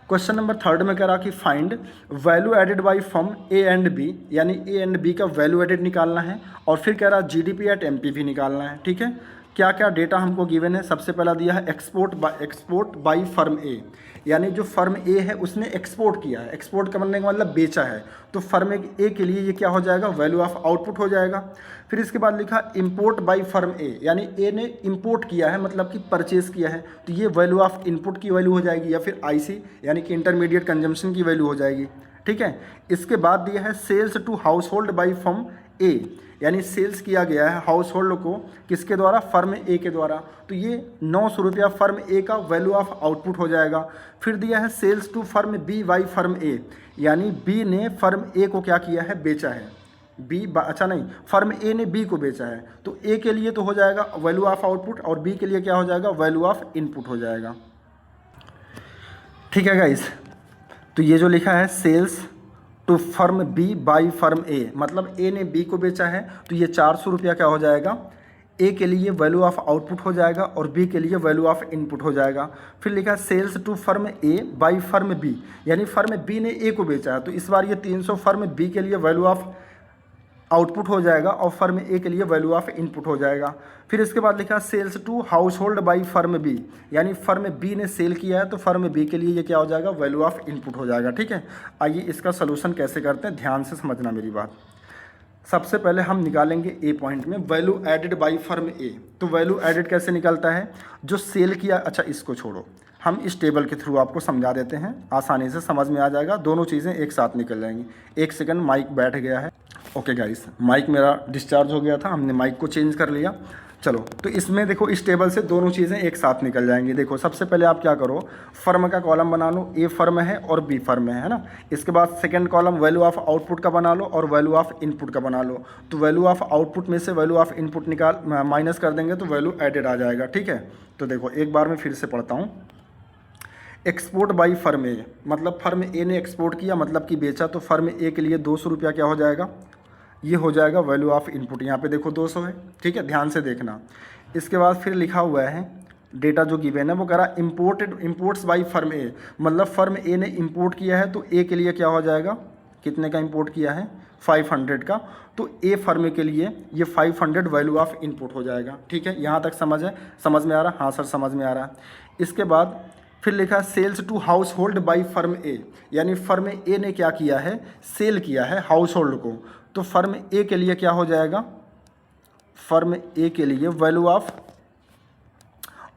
क्वेश्चन नंबर 3 में कह रहा कि find value added by firm A and B, यानी ए एंड बी का वैल्यू एडेड निकालना है, और फिर कह रहा जीडीपी एट एमपी भी निकालना है, ठीक है। क्या क्या डेटा हमको गिवन है, सबसे पहला दिया है एक्सपोर्ट बाय फर्म ए, यानी जो फर्म ए है उसने एक्सपोर्ट किया है, एक्सपोर्ट करने का मतलब बेचा है, तो फर्म ए के लिए ये क्या हो जाएगा, वैल्यू ऑफ आउटपुट हो जाएगा। फिर इसके बाद लिखा इंपोर्ट बाय फर्म ए, यानी ए ने इंपोर्ट किया है मतलब कि परचेज किया है, तो ये वैल्यू ऑफ इनपुट की वैल्यू हो जाएगी, या फिर आईसी यानी कि इंटरमीडिएट कंजम्पशन की वैल्यू हो जाएगी, ठीक है। इसके बाद दिया है sales to household by firm A, यानी सेल्स किया गया है हाउस होल्ड को किसके द्वारा, फर्म ए के द्वारा, तो ये 900 रुपया फर्म ए का वैल्यू ऑफ आउटपुट हो जाएगा। फिर दिया है sales to firm B by firm A, यानी बी ने फर्म ए को क्या किया है, बेचा है, अच्छा नहीं, फर्म ए ने बी को बेचा है, तो ए के लिए तो हो जाएगा वैल्यू ऑफ आउटपुट, और बी के लिए क्या हो जाएगा, वैल्यू ऑफ इनपुट हो जाएगा, ठीक है गाइस। तो ये जो लिखा है sales to firm B by firm A, मतलब ए ने बी को बेचा है, तो ये 400 रुपया क्या हो जाएगा, ए के लिए वैल्यू ऑफ आउटपुट हो जाएगा और बी के लिए वैल्यू ऑफ इनपुट हो जाएगा। फिर लिखा sales to firm A by firm B, यानी फर्म बी ने ए को बेचा है, तो इस बार ये 300 फर्म बी के लिए वैल्यू ऑफ आउटपुट हो जाएगा और फर्म ए के लिए वैल्यू ऑफ इनपुट हो जाएगा। फिर इसके बाद लिखा sales to household by firm B, यानी फर्म बी ने सेल किया है, तो फर्म बी के लिए ये क्या हो जाएगा, वैल्यू ऑफ इनपुट हो जाएगा, ठीक है। आइए इसका सोल्यूशन कैसे करते हैं, ध्यान से समझना मेरी बात। सबसे पहले हम निकालेंगे ए पॉइंट में वैल्यू एडेड बाई फर्म ए, तो वैल्यू एडेड कैसे निकलता है, जो सेल किया, अच्छा इसको छोड़ो, हम इस टेबल के थ्रू आपको समझा देते हैं, आसानी से समझ में आ जाएगा, दोनों चीज़ें एक साथ निकल जाएंगी। एक सेकंड, माइक बैठ गया है, ओके गाइस, माइक मेरा डिस्चार्ज हो गया था, हमने माइक को चेंज कर लिया। चलो तो इसमें देखो इस टेबल से दोनों चीज़ें एक साथ निकल जाएंगी। देखो सबसे पहले आप क्या करो, फर्म का कॉलम बना लो, ए फर्म है और बी फर्म है ना। इसके बाद second column value of output का बना लो और वैल्यू ऑफ इनपुट का बना लो। तो वैल्यू ऑफ आउटपुट में से वैल्यू ऑफ इनपुट निकाल माइनस कर देंगे तो वैल्यू एडेड आ जाएगा। ठीक है, तो देखो एक बार मैं फिर से पढ़ता हूँ। एक्सपोर्ट बाई फर्म ए, मतलब फर्म ए ने एक्सपोर्ट किया मतलब कि बेचा, तो फर्म ए के लिए 200 रुपया क्या हो जाएगा, ये हो जाएगा वैल्यू ऑफ इनपुट। यहाँ पे देखो 200 है। ठीक है, ध्यान से देखना। इसके बाद फिर लिखा हुआ है डेटा जो गिवन है वो कह रहा इम्पोर्ट्स बाई फर्म ए, मतलब फर्म ए ने इम्पोर्ट किया है तो ए के लिए क्या हो जाएगा, कितने का इम्पोर्ट किया है, 500 का, तो ए फर्म के लिए ये 500 वैल्यू ऑफ इनपुट हो जाएगा। ठीक है, यहाँ तक समझ है, समझ में आ रहा है? हाँ सर समझ में आ रहा है। इसके बाद फिर लिखा sales to household by firm A, यानी फर्म ए ने क्या किया है, सेल किया है हाउस होल्ड को, तो फर्म ए के लिए क्या हो जाएगा, फर्म ए के लिए वैल्यू ऑफ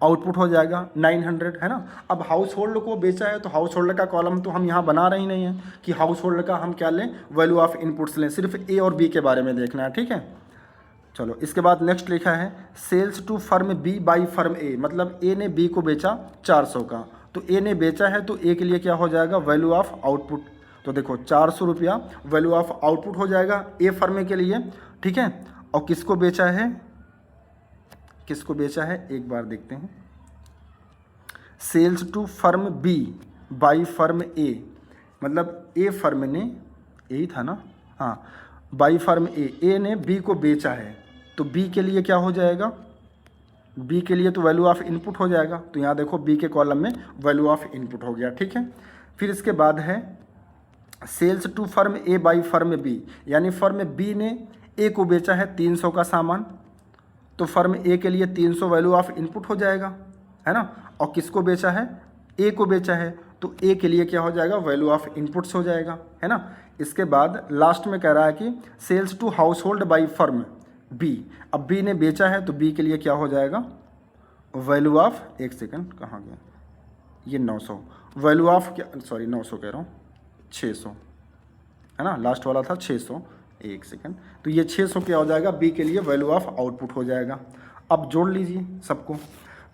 आउटपुट हो जाएगा 900, है ना। अब हाउस होल्ड को बेचा है तो हाउस होल्ड का कॉलम तो हम यहाँ बना रहे ही नहीं हैं कि हाउस होल्ड का हम क्या लें, वैल्यू ऑफ इनपुट्स लें, सिर्फ ए और बी के बारे में देखना है। ठीक है, चलो इसके बाद नेक्स्ट लिखा है sales to firm B by firm A, मतलब ए ने बी को बेचा 400 का, तो ए ने बेचा है तो ए के लिए क्या हो जाएगा, वैल्यू ऑफ आउटपुट। तो देखो 400 रुपया वैल्यू ऑफ आउटपुट हो जाएगा ए फर्म के लिए। ठीक है, और किसको बेचा है, किसको बेचा है एक बार देखते हैं। Sales to firm B by firm A, मतलब ए फर्म ने, यही था ना, हाँ, बाई फर्म ए ने बी को बेचा है तो बी के लिए क्या हो जाएगा, बी के लिए तो वैल्यू ऑफ इनपुट हो जाएगा। तो यहाँ देखो बी के कॉलम में वैल्यू ऑफ इनपुट हो गया। ठीक है, फिर इसके बाद है sales to firm A by firm B, यानी फर्म बी ने ए को बेचा है 300 का सामान, तो फर्म ए के लिए 300 वैल्यू ऑफ इनपुट हो जाएगा, है ना। और किसको बेचा है, ए को बेचा है, तो ए के लिए क्या हो जाएगा, वैल्यू ऑफ इनपुट्स हो जाएगा, है ना। इसके बाद लास्ट में कह रहा है कि sales to household by firm B, अब बी ने बेचा है तो बी के लिए क्या हो जाएगा, वैल्यू ऑफ, एक सेकंड कहाँ गया ये, 900 वैल्यू ऑफ क्या, सॉरी 900 कह रहा हूँ, 600 है ना, लास्ट वाला था 600, एक सेकंड, तो ये 600 क्या हो जाएगा, बी के लिए वैल्यू ऑफ आउटपुट हो जाएगा। अब जोड़ लीजिए सबको,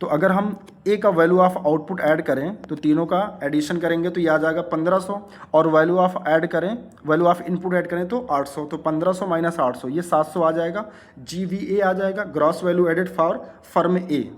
तो अगर हम ए का वैल्यू ऑफ आउटपुट ऐड करें तो तीनों का एडिशन करेंगे तो ये आ जाएगा 1500, और वैल्यू ऑफ ऐड करें, वैल्यू ऑफ इनपुट ऐड करें तो 800, तो 1500 माइनस 800 ये 700 आ जाएगा, GVA आ जाएगा, gross value added for firm A.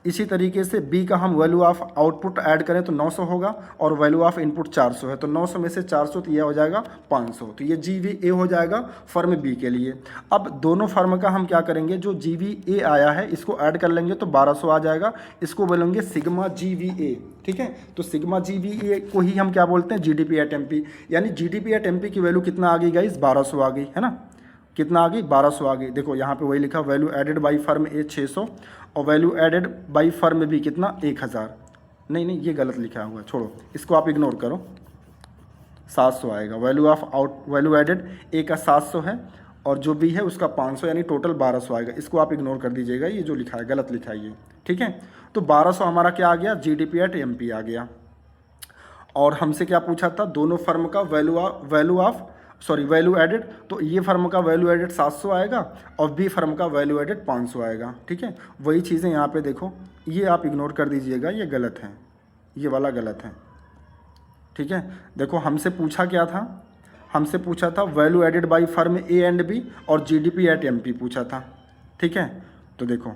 इसी तरीके से बी का हम वैल्यू ऑफ आउटपुट ऐड करें तो 900 होगा, और वैल्यू ऑफ इनपुट 400 है, तो 900 में से 400 तो ये हो जाएगा 500, तो ये GVA हो जाएगा फर्म बी के लिए। अब दोनों फर्म का हम क्या करेंगे, जो GVA आया है इसको ऐड कर लेंगे तो 1200 आ जाएगा, इसको बोलेंगे सिग्मा GVA। ठीक है, तो सिग्मा GVA को ही हम क्या बोलते हैं, GDP एट MP, यानी GDP एट MP की वैल्यू कितना आ गई गाइस, 1200 आ गई, है ना। कितना आ गई, 1200 आ गई। देखो यहाँ पे वही लिखा, value added by firm A 600 और value added by firm B कितना, 1000। नहीं ये गलत लिखा हुआ है, छोड़ो इसको आप इग्नोर करो, 700 आएगा। वैल्यू ऑफ वैल्यू एडेड ए का 700 है और जो बी है उसका 500, यानी टोटल 1200 आएगा। इसको आप इग्नोर कर दीजिएगा, ये जो लिखा है गलत लिखा है ये। ठीक है, तो 1200 हमारा क्या आ गया, GDP एट MP आ गया। और हमसे क्या पूछा था, दोनों फर्म का वैल्यू एडेड, तो ये फर्म का वैल्यू एडेड 700 आएगा और बी फर्म का वैल्यू एडेड 500 आएगा। ठीक है, वही चीज़ें यहाँ पे देखो, ये आप इग्नोर कर दीजिएगा, ये गलत है, ये वाला गलत है। ठीक है, देखो हमसे पूछा क्या था, हमसे पूछा था value added by firm A and B और GDP एट MP पूछा था। ठीक है, तो देखो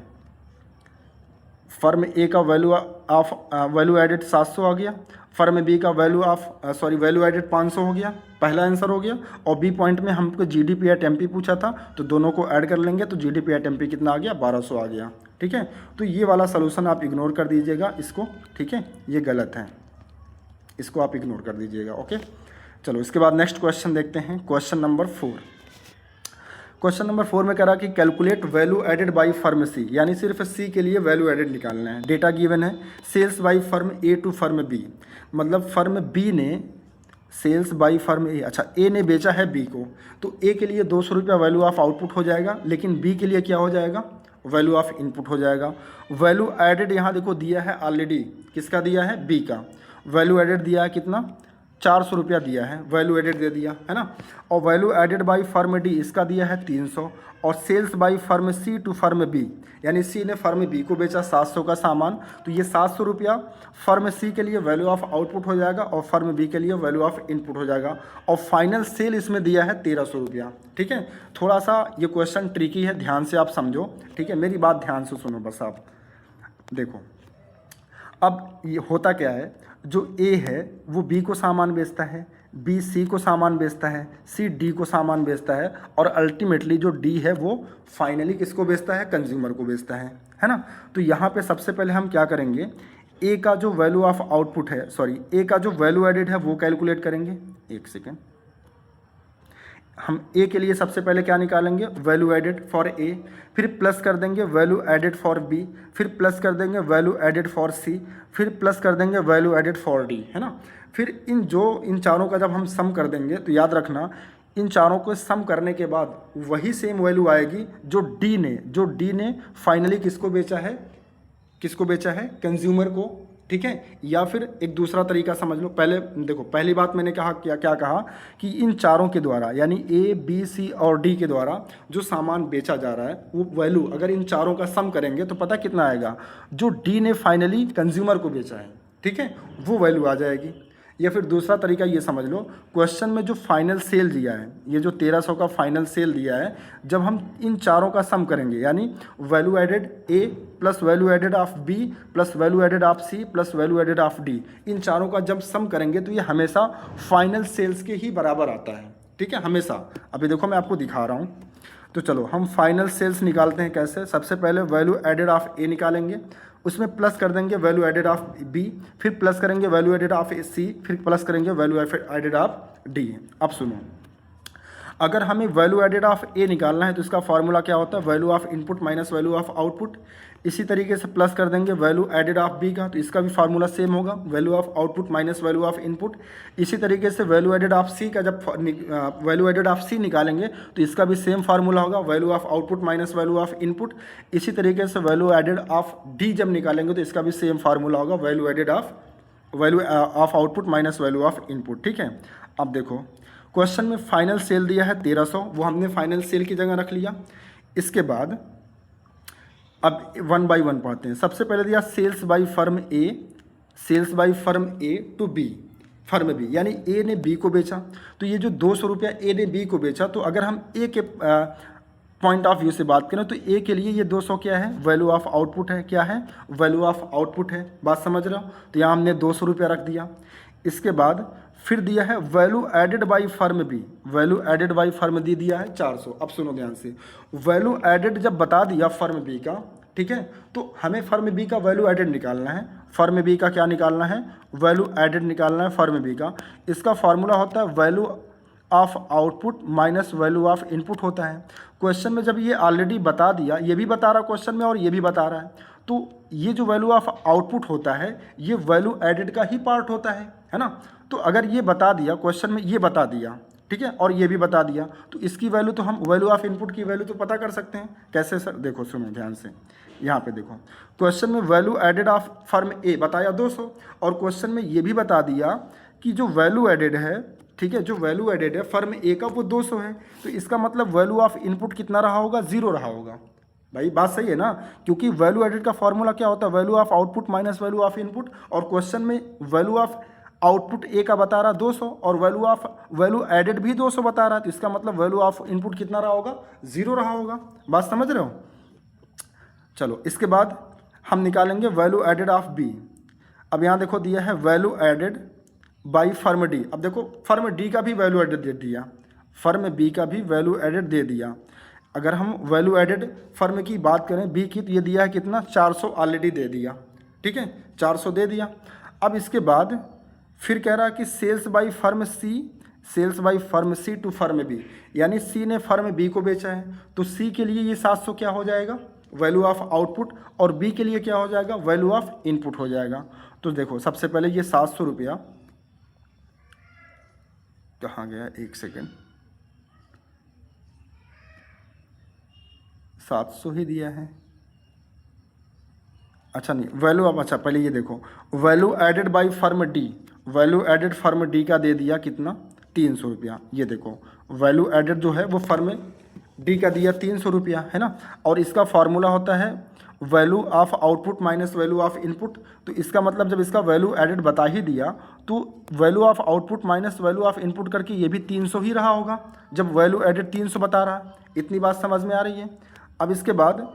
फर्म ए का वैल्यू एडेड 700 आ गया, फर्म बी का वैल्यू एडेड 500 हो गया, पहला आंसर हो गया। और बी पॉइंट में हमको GDP एट MP पूछा था, तो दोनों को ऐड कर लेंगे तो GDP एट MP कितना आ गया, 1200 आ गया। ठीक है, तो ये वाला सलूशन आप इग्नोर कर दीजिएगा इसको। ठीक है, ये गलत है, इसको आप इग्नोर कर दीजिएगा। ओके, चलो इसके बाद नेक्स्ट क्वेश्चन देखते हैं, क्वेश्चन नंबर 4। क्वेश्चन नंबर 4 में कह रहा कि calculate value added by firm C, यानी सिर्फ सी के लिए वैल्यू एडेड निकालना है। डेटा गिवन है sales by firm A to firm B, मतलब फर्म बी ने सेल्स बाई फर्म ए, अच्छा ए ने बेचा है बी को, तो ए के लिए 200 रुपया वैल्यू ऑफ आउटपुट हो जाएगा, लेकिन बी के लिए क्या हो जाएगा, वैल्यू ऑफ इनपुट हो जाएगा। वैल्यू एडेड यहाँ देखो दिया है ऑलरेडी, किसका दिया है, बी का। वैल्यू एडेड दिया है कितना, ₹400 दिया है, वैल्यू एडेड दे दिया है ना। और value added by firm D इसका दिया है 300, और sales by firm C to firm B, यानी सी ने फर्म बी को बेचा 700 का सामान, तो ये ₹700 फर्म सी के लिए वैल्यू ऑफ आउटपुट हो जाएगा और फर्म बी के लिए वैल्यू ऑफ इनपुट हो जाएगा। और फाइनल सेल इसमें दिया है ₹1300। ठीक है, थोड़ा सा ये क्वेश्चन ट्रिकी है, ध्यान से आप समझो। ठीक है, मेरी बात ध्यान से सुनो बस आप। देखो अब ये होता क्या है, जो ए है वो बी को सामान बेचता है, बी सी को सामान बेचता है, सी डी को सामान बेचता है, और अल्टीमेटली जो डी है वो फाइनली किसको बेचता है, कंज्यूमर को बेचता है ना। तो यहाँ पे सबसे पहले हम क्या करेंगे, ए का जो वैल्यू ऑफ आउटपुट है, सॉरी ए का जो वैल्यू एडेड है वो कैलकुलेट करेंगे। एक सेकेंड, हम ए के लिए सबसे पहले क्या निकालेंगे, वैल्यू एडेड फॉर ए, फिर प्लस कर देंगे वैल्यू एडेड फॉर बी, फिर प्लस कर देंगे वैल्यू एडेड फॉर सी, फिर प्लस कर देंगे वैल्यू एडेड फॉर डी, है ना। फिर इन चारों का जब हम सम कर देंगे तो याद रखना, इन चारों को सम करने के बाद वही सेम वैल्यू आएगी जो डी ने फाइनली किसको बेचा है, कंज्यूमर को। ठीक है, या फिर एक दूसरा तरीका समझ लो। पहले देखो, पहली बात मैंने कहा क्या कहा कि इन चारों के द्वारा, यानी ए बी सी और डी के द्वारा जो सामान बेचा जा रहा है वो वैल्यू अगर इन चारों का सम करेंगे तो पता कितना आएगा, जो डी ने फाइनली कंज्यूमर को बेचा है, ठीक है, वो वैल्यू आ जाएगी। या फिर दूसरा तरीका ये समझ लो, क्वेश्चन में जो फाइनल सेल दिया है, ये जो 1300 का फाइनल सेल दिया है, जब हम इन चारों का सम करेंगे, यानी value added A plus value added of B plus value added of C plus value added of D, इन चारों का जब सम करेंगे तो ये हमेशा फाइनल सेल्स के ही बराबर आता है। ठीक है, हमेशा। अभी देखो मैं आपको दिखा रहा हूँ, तो चलो हम फाइनल सेल्स निकालते हैं। कैसे, सबसे पहले वैल्यू एडेड ऑफ ए निकालेंगे, उसमें प्लस कर देंगे वैल्यू एडेड ऑफ बी, फिर प्लस करेंगे वैल्यू एडेड ऑफ सी, फिर प्लस करेंगे वैल्यू एडेड ऑफ डी। अब सुनो, अगर हमें वैल्यू एडेड ऑफ ए निकालना है तो इसका फॉर्मूला क्या होता है, value of input minus value of output. इसी तरीके से प्लस कर देंगे वैल्यू एडेड ऑफ बी का, तो इसका भी फार्मूला सेम होगा, value of output minus value of input. इसी तरीके से वैल्यू एडेड ऑफ सी का जब वैल्यू एडेड ऑफ सी निकालेंगे तो इसका भी सेम फार्मूला होगा, value of output minus value of input. इसी तरीके से वैल्यू एडेड ऑफ डी जब निकालेंगे तो इसका भी सेम फार्मूला होगा, value added of output minus value of input. ठीक है, अब देखो क्वेश्चन में फाइनल सेल दिया है 1300, वो हमने फाइनल सेल की जगह रख लिया। इसके बाद अब वन बाई वन पढ़ते हैं। सबसे पहले दिया sales by firm A to B, firm B, यानी ए ने बी को बेचा, तो ये जो ₹200 ए ने बी को बेचा, तो अगर हम ए के पॉइंट ऑफ व्यू से बात करें तो ए के लिए ये 200 क्या है, वैल्यू ऑफ आउटपुट है। क्या है, वैल्यू ऑफ आउटपुट है, बात समझ रहे हो। तो यहाँ हमने ₹200 रख दिया। इसके बाद फिर दिया है value added by firm B, value added by firm D दिया है 400। अब सुनो ध्यान से, वैल्यू एडेड जब बता दिया फर्म बी का, ठीक है, तो हमें फर्म बी का वैल्यू एडेड निकालना है। फर्म बी का क्या निकालना है, वैल्यू एडेड निकालना है फर्म बी का। इसका फॉर्मूला होता है value of output minus value of input होता है। क्वेश्चन में जब ये ऑलरेडी बता दिया, ये भी बता रहा क्वेश्चन में और ये भी बता रहा है, तो ये जो वैल्यू ऑफ आउटपुट होता है ये वैल्यू एडेड का ही पार्ट होता है ना। तो अगर ये बता दिया क्वेश्चन में, ये बता दिया, ठीक है, और ये भी बता दिया, तो इसकी वैल्यू तो हम वैल्यू ऑफ इनपुट की वैल्यू तो पता कर सकते हैं। कैसे सर, देखो सुनो ध्यान से, यहाँ पे देखो क्वेश्चन में वैल्यू एडेड ऑफ फर्म ए बताया 200, और क्वेश्चन में ये भी बता दिया कि जो वैल्यू एडेड है, ठीक है, जो वैल्यू एडेड है फर्म ए का वो 200 है, तो इसका मतलब वैल्यू ऑफ इनपुट कितना रहा होगा, 0 रहा होगा। भाई बात सही है ना, क्योंकि वैल्यू एडेड का फॉर्मूला क्या होता है, value of output minus value of input, और क्वेश्चन में वैल्यू ऑफ आउटपुट ए का बता रहा 200 और वैल्यू एडेड भी 200 बता रहा है, तो इसका मतलब वैल्यू ऑफ इनपुट कितना रहा होगा, 0 रहा होगा। बात समझ रहे हो। चलो इसके बाद हम निकालेंगे वैल्यू एडेड ऑफ बी। अब यहाँ देखो दिया है value added by firm D. अब देखो फर्म डी का भी वैल्यू एडेड दे दिया, फर्म बी का भी वैल्यू एडेड दे दिया। अगर हम वैल्यू एडेड फर्म की बात करें बी की, तो ये दिया है कितना, 400 ऑलरेडी दे दिया, ठीक है, 400 दे दिया। अब इसके बाद फिर कह रहा है कि sales by firm C to firm B, यानी सी ने फर्म बी को बेचा है, तो सी के लिए ये 700 क्या हो जाएगा, वैल्यू ऑफ आउटपुट, और बी के लिए क्या हो जाएगा, वैल्यू ऑफ इनपुट हो जाएगा। तो देखो सबसे पहले ये 700 रुपया कहाँ गया, एक सेकेंड, 700 ही दिया है, अच्छा नहीं वैल्यू ऑफ, अच्छा पहले ये देखो value added by firm D value added firm D का दे दिया कितना 300 रुपया। ये देखो वैल्यू एडेड जो है वो फर्म डी का दिया 300 रुपया, है ना। और इसका फार्मूला होता है value of output minus value of input. तो इसका मतलब जब इसका वैल्यू एडेड बता ही दिया तो value of output minus value of input करके ये भी 300 ही रहा होगा, जब वैल्यू एडेड 300 बता रहा। इतनी बात समझ में आ रही है। अब इसके बाद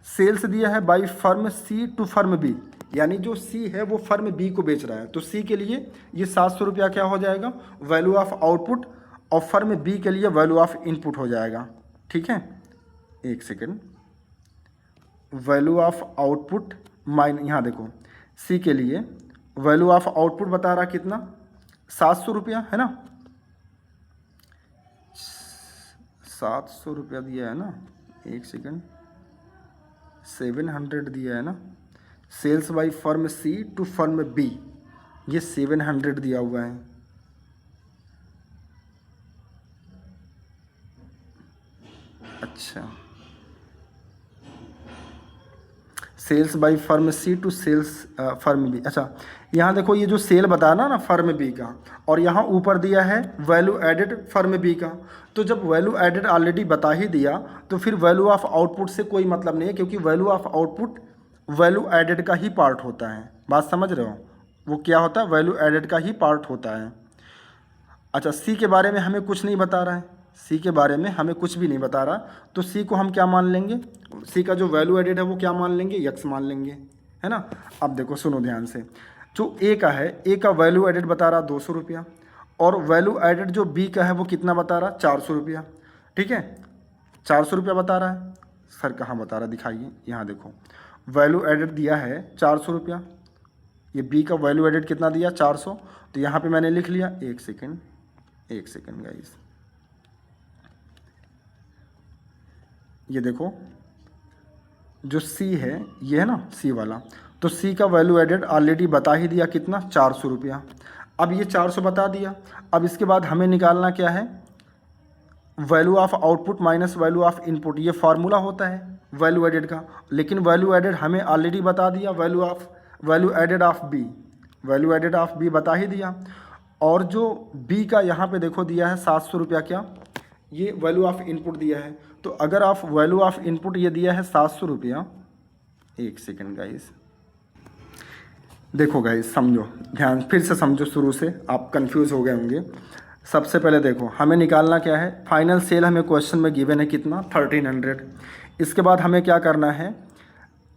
सेल्स दिया है by firm C to firm B, यानी जो सी है वो फर्म बी को बेच रहा है। तो सी के लिए ये 700 रुपया क्या हो जाएगा वैल्यू ऑफ आउटपुट, और फर्म बी के लिए वैल्यू ऑफ इनपुट हो जाएगा। ठीक है, एक second, value of output mine, यहाँ देखो सी के लिए वैल्यू ऑफ आउटपुट बता रहा कितना 700 रुपया, है ना। 700 रुपया दिया है ना, एक सेकेंड, 700 दिया है ना। Sales by firm C to firm B, ये 700 दिया हुआ है। अच्छा, sales by firm C to sales firm B. अच्छा, यहाँ देखो ये जो सेल बताना ना फर्म बी का, और यहाँ ऊपर दिया है वैल्यू एडेड फर्म बी का। तो जब वैल्यू एडेड ऑलरेडी बता ही दिया तो फिर वैल्यू ऑफ आउटपुट से कोई मतलब नहीं है, क्योंकि value of output value added का ही पार्ट होता है। बात समझ रहे हो, वो क्या होता है वैल्यू एडेड का ही पार्ट होता है। अच्छा, सी के बारे में हमें कुछ नहीं बता रहा है, सी के बारे में हमें कुछ भी नहीं बता रहा, तो सी को हम क्या मान लेंगे, सी का जो वैल्यू एडेड है वो क्या मान लेंगे यक्स मान लेंगे, है ना। अब देखो सुनो ध्यान से, जो ए का है, ए का वैल्यू एडेड बता रहा 200 रुपया, और वैल्यू एडेड जो बी का है वो कितना बता रहा 400 रुपया। ठीक है, 400 रुपया बता रहा है। सर कहाँ बता रहा, दिखाइए, यहाँ देखो वैल्यू एडेड दिया है 400 रुपया, ये बी का वैल्यू एडेड कितना दिया 400। तो यहाँ पे मैंने लिख लिया, एक सेकेंड गाइस, ये देखो जो सी है ये है ना सी वाला, तो सी का वैल्यू एडेड ऑलरेडी बता ही दिया कितना 400 रुपया। अब ये 400 बता दिया, अब इसके बाद हमें निकालना क्या है value of output minus value of input. ये फार्मूला होता है वैल्यू एडेड का, लेकिन वैल्यू एडेड हमें ऑलरेडी बता दिया value added of B, value added of B बता ही दिया। और जो बी का यहाँ पे देखो दिया है 700 रुपया, क्या ये वैल्यू ऑफ इनपुट दिया है। तो अगर आप वैल्यू ऑफ इनपुट ये दिया है 700 रुपया, एक सेकेंड गाइस, देखो गाइस समझो, ध्यान फिर से समझो, शुरू से आप कंफ्यूज हो गए होंगे। सबसे पहले देखो हमें निकालना क्या है, फाइनल सेल हमें क्वेश्चन में गिवन है कितना 1300। इसके बाद हमें क्या करना है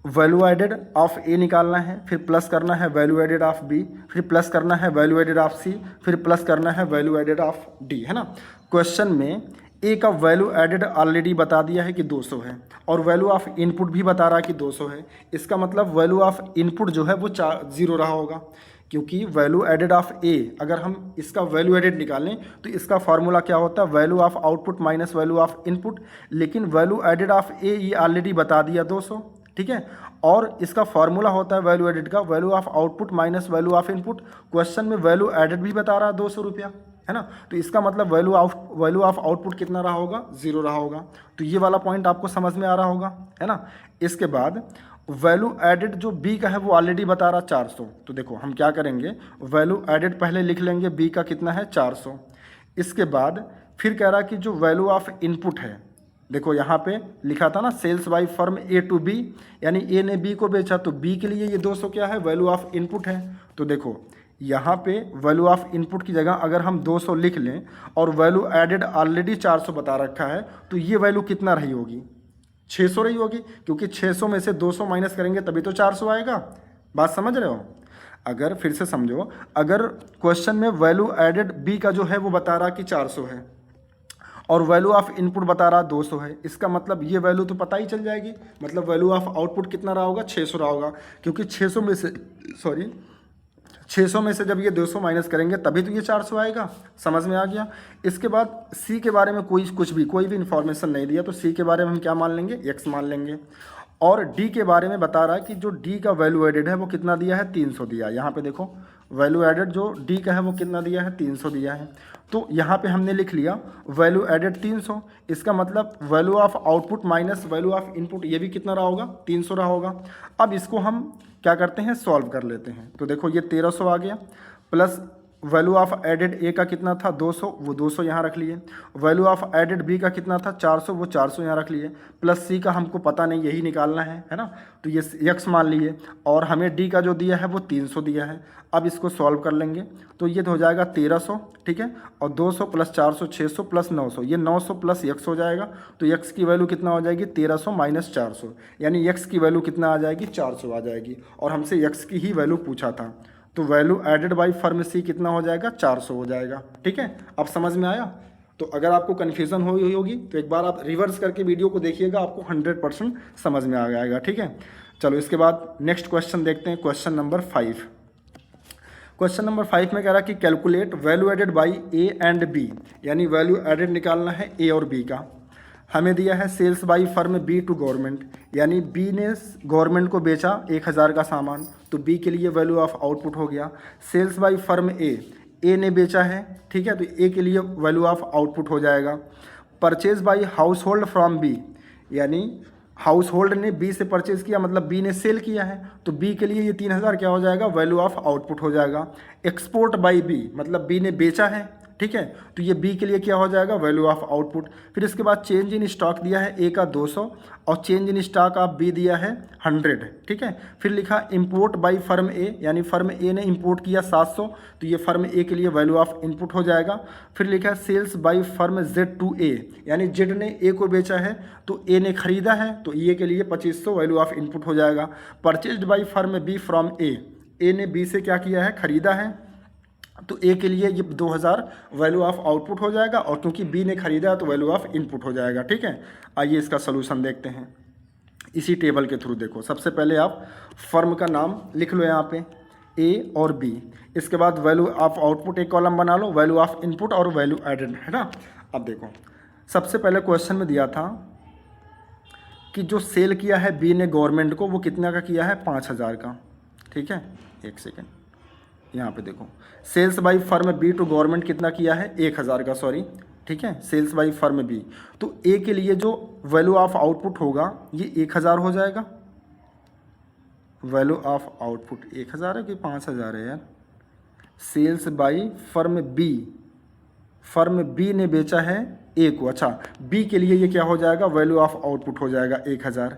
वैल्यू एडेड ऑफ ए निकालना है, फिर प्लस करना है वैल्यू एडेड ऑफ बी, फिर प्लस करना है वैल्यू एडेड ऑफ सी, फिर प्लस करना है वैल्यू एडेड ऑफ डी, है ना। क्वेश्चन में ए का वैल्यू एडेड ऑलरेडी बता दिया है कि 200 है, और वैल्यू ऑफ इनपुट भी बता रहा है कि 200 है। इसका मतलब वैल्यू ऑफ इनपुट जो है वो 0 रहा होगा, क्योंकि वैल्यू एडेड ऑफ ए अगर हम इसका वैल्यू एडेड निकालें तो इसका फार्मूला क्या होता है value of output minus value of input, लेकिन वैल्यू एडेड ऑफ ए ये ऑलरेडी बता दिया 200। ठीक है, और इसका फार्मूला होता है वैल्यू एडेड का value of output minus value of input. Question में वैल्यू एडेड भी बता रहा है 200 रुपया, है ना। तो इसका मतलब वैल्यू ऑफ आउटपुट कितना रहा होगा 0 रहा होगा। तो ये वाला पॉइंट आपको समझ में आ रहा होगा, है ना। इसके बाद वैल्यू एडेड जो बी का है वो ऑलरेडी बता रहा 400। तो देखो हम क्या करेंगे वैल्यू एडेड पहले लिख लेंगे, बी का कितना है 400। इसके बाद फिर कह रहा कि जो वैल्यू ऑफ इनपुट है, देखो यहाँ पे लिखा था ना sales by firm A to B, यानी ए ने बी को बेचा, तो बी के लिए ये 200 क्या है वैल्यू ऑफ इनपुट है। तो देखो यहाँ पे वैल्यू ऑफ इनपुट की जगह अगर हम 200 लिख लें और वैल्यू एडेड ऑलरेडी 400 बता रखा है, तो ये वैल्यू कितना रही होगी 600 रही होगी, क्योंकि 600 में से 200 माइनस करेंगे तभी तो 400 आएगा। बात समझ रहे हो। अगर फिर से समझो, अगर क्वेश्चन में वैल्यू एडेड बी का जो है वो बता रहा कि 400 है और वैल्यू ऑफ इनपुट बता रहा 200 है, इसका मतलब ये वैल्यू तो पता ही चल जाएगी, मतलब वैल्यू ऑफ आउटपुट कितना रहा होगा 600 रहा होगा, क्योंकि 600 में से जब ये 200 माइनस करेंगे तभी तो ये 400 आएगा। समझ में आ गया। इसके बाद सी के बारे में कोई भी इन्फॉर्मेशन नहीं दिया, तो सी के बारे में हम क्या मान लेंगे एक्स मान लेंगे। और डी के बारे में बता रहा है कि जो डी का वैल्यू एडेड है वो कितना दिया है 300 दिया। यहाँ पे देखो वैल्यू एडेड जो डी का है वो कितना दिया है 300 दिया है। तो यहाँ पे हमने लिख लिया वैल्यू एडेड 300, इसका मतलब value of output minus value of input ये भी कितना रहा होगा 300 रहा होगा। अब इसको हम क्या करते हैं सॉल्व कर लेते हैं। तो देखो ये 1300 आ गया plus value of added A का कितना था 200, वो 200 यहाँ रख लिए। वैल्यू ऑफ एडेड बी का कितना था 400, वो 400 यहाँ रख लिए। प्लस सी का हमको पता नहीं, यही निकालना है ना, तो ये यक्स मान लिए। और हमें डी का जो दिया है वो 300 दिया है। अब इसको सॉल्व कर लेंगे तो ये तो हो जाएगा 1300, ठीक है। और 200 प्लस 400 600 प्लस 900, ये 900 प्लस यक्स हो जाएगा। तो यक्स की वैल्यू कितना हो जाएगी 1300 माइनस 400, यानी यक्स की वैल्यू कितना आ जाएगी 400 आ जाएगी। और हमसे यक्स की ही वैल्यू पूछा था, तो value added by firm C कितना हो जाएगा 400 हो जाएगा, ठीक है। अब समझ में आया। तो अगर आपको कन्फ्यूज़न हुई होगी तो एक बार आप रिवर्स करके वीडियो को देखिएगा, आपको 100% समझ में आ जाएगा, ठीक है। चलो इसके बाद नेक्स्ट क्वेश्चन देखते हैं, क्वेश्चन नंबर 5। क्वेश्चन नंबर 5 में कह रहा है कि calculate value added by A and B, यानी वैल्यू एडेड निकालना है ए और बी का। हमें दिया है sales by firm B to government, यानी बी ने गवर्नमेंट को बेचा 1000 का सामान, तो बी के लिए वैल्यू ऑफ आउटपुट हो गया। सेल्स बाई फर्म ए ने बेचा है, ठीक है, तो ए के लिए वैल्यू ऑफ आउटपुट हो जाएगा। Purchase by household from B, यानी हाउस होल्ड ने बी से परचेज किया, मतलब बी ने सेल किया है, तो बी के लिए ये 3000 क्या हो जाएगा वैल्यू ऑफ आउटपुट हो जाएगा। एक्सपोर्ट बाई बी, मतलब बी ने बेचा है, ठीक है, तो ये बी के लिए क्या हो जाएगा वैल्यू ऑफ आउटपुट। फिर इसके बाद चेंज इन स्टॉक दिया है ए का 200 और change in stock of B दिया है 100, ठीक है। फिर लिखा इंपोर्ट बाई फर्म ए, यानी फर्म ए ने इंपोर्ट किया 700, तो ये फर्म ए के लिए वैल्यू ऑफ इनपुट हो जाएगा। फिर लिखा sales by firm Z to A, यानी जेड ने ए को बेचा है तो ए ने खरीदा है, तो ए के लिए 2500 वैल्यू ऑफ इनपुट हो जाएगा। Purchased by firm B from A ने बी से क्या किया है खरीदा है, तो ए के लिए ये 2000 वैल्यू ऑफ आउटपुट हो जाएगा, और क्योंकि बी ने खरीदा है तो वैल्यू ऑफ इनपुट हो जाएगा, ठीक है। आइए इसका सलूशन देखते हैं इसी टेबल के थ्रू। देखो सबसे पहले आप फर्म का नाम लिख लो यहाँ पे ए और बी, इसके बाद वैल्यू ऑफ आउटपुट एक कॉलम बना लो, वैल्यू ऑफ इनपुट और वैल्यू एडेड, है ना। अब देखो सबसे पहले क्वेश्चन में दिया था कि जो सेल किया है बी ने गवर्नमेंट को वो कितना का किया है 5000 का, ठीक है। एक सेकेंड, यहाँ पे देखो sales by firm B to government कितना किया है 1000 का, सॉरी, ठीक है, सेल्स बाई फर्म बी। तो ए के लिए जो वैल्यू ऑफ आउटपुट होगा ये 1000 हो जाएगा। वैल्यू ऑफ आउटपुट 1000 है कि 5000 है यार। सेल्स बाई फर्म बी ने बेचा है ए को, अच्छा बी के लिए ये क्या हो जाएगा वैल्यू ऑफ आउटपुट हो जाएगा 1000।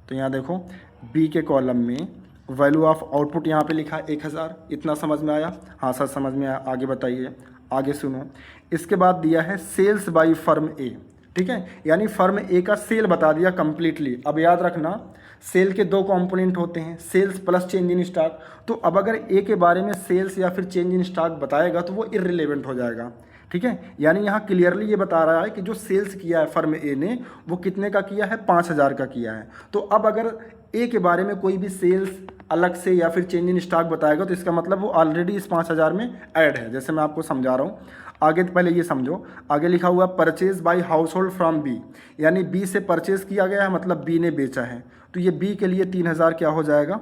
तो यहाँ देखो बी के कॉलम में वैल्यू ऑफ आउटपुट यहाँ पे लिखा है 1000। इतना समझ में आया? हाँ सर समझ में आया। आगे बताइए, आगे सुनो। इसके बाद दिया है सेल्स बाई फर्म ए, ठीक है, यानी फर्म ए का सेल बता दिया कंप्लीटली। अब याद रखना सेल के दो कंपोनेंट होते हैं, sales plus change in stock. तो अब अगर ए के बारे में सेल्स या फिर चेंज इन स्टॉक बताएगा तो वो इररिलेवेंट हो जाएगा, ठीक है। यानी यहाँ क्लियरली ये बता रहा है कि जो सेल्स किया है फर्म ए ने वो कितने का किया है 5000 का किया है। तो अब अगर ए के बारे में कोई भी सेल्स अलग से या फिर चेंज इन स्टॉक बताएगा तो इसका मतलब वो ऑलरेडी इस 5000 में ऐड है, जैसे मैं आपको समझा रहा हूँ। आगे तो पहले ये समझो, आगे लिखा हुआ purchase by household from B, यानी बी से परचेज किया गया है, मतलब बी ने बेचा है। तो ये बी के लिए 3000 क्या हो जाएगा,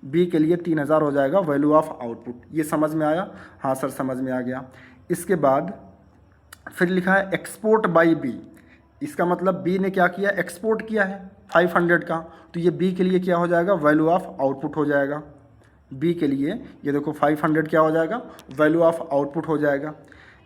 बी के लिए 3000 हो जाएगा वैल्यू ऑफ आउटपुट। ये समझ में आया? हाँ सर समझ में आ गया। इसके बाद फिर लिखा है एक्सपोर्ट बाई बी, इसका मतलब बी ने क्या किया एक्सपोर्ट किया है 500 का, तो ये बी के लिए क्या हो जाएगा वैल्यू ऑफ आउटपुट हो जाएगा। बी के लिए ये देखो 500 क्या हो जाएगा वैल्यू ऑफ आउटपुट हो जाएगा।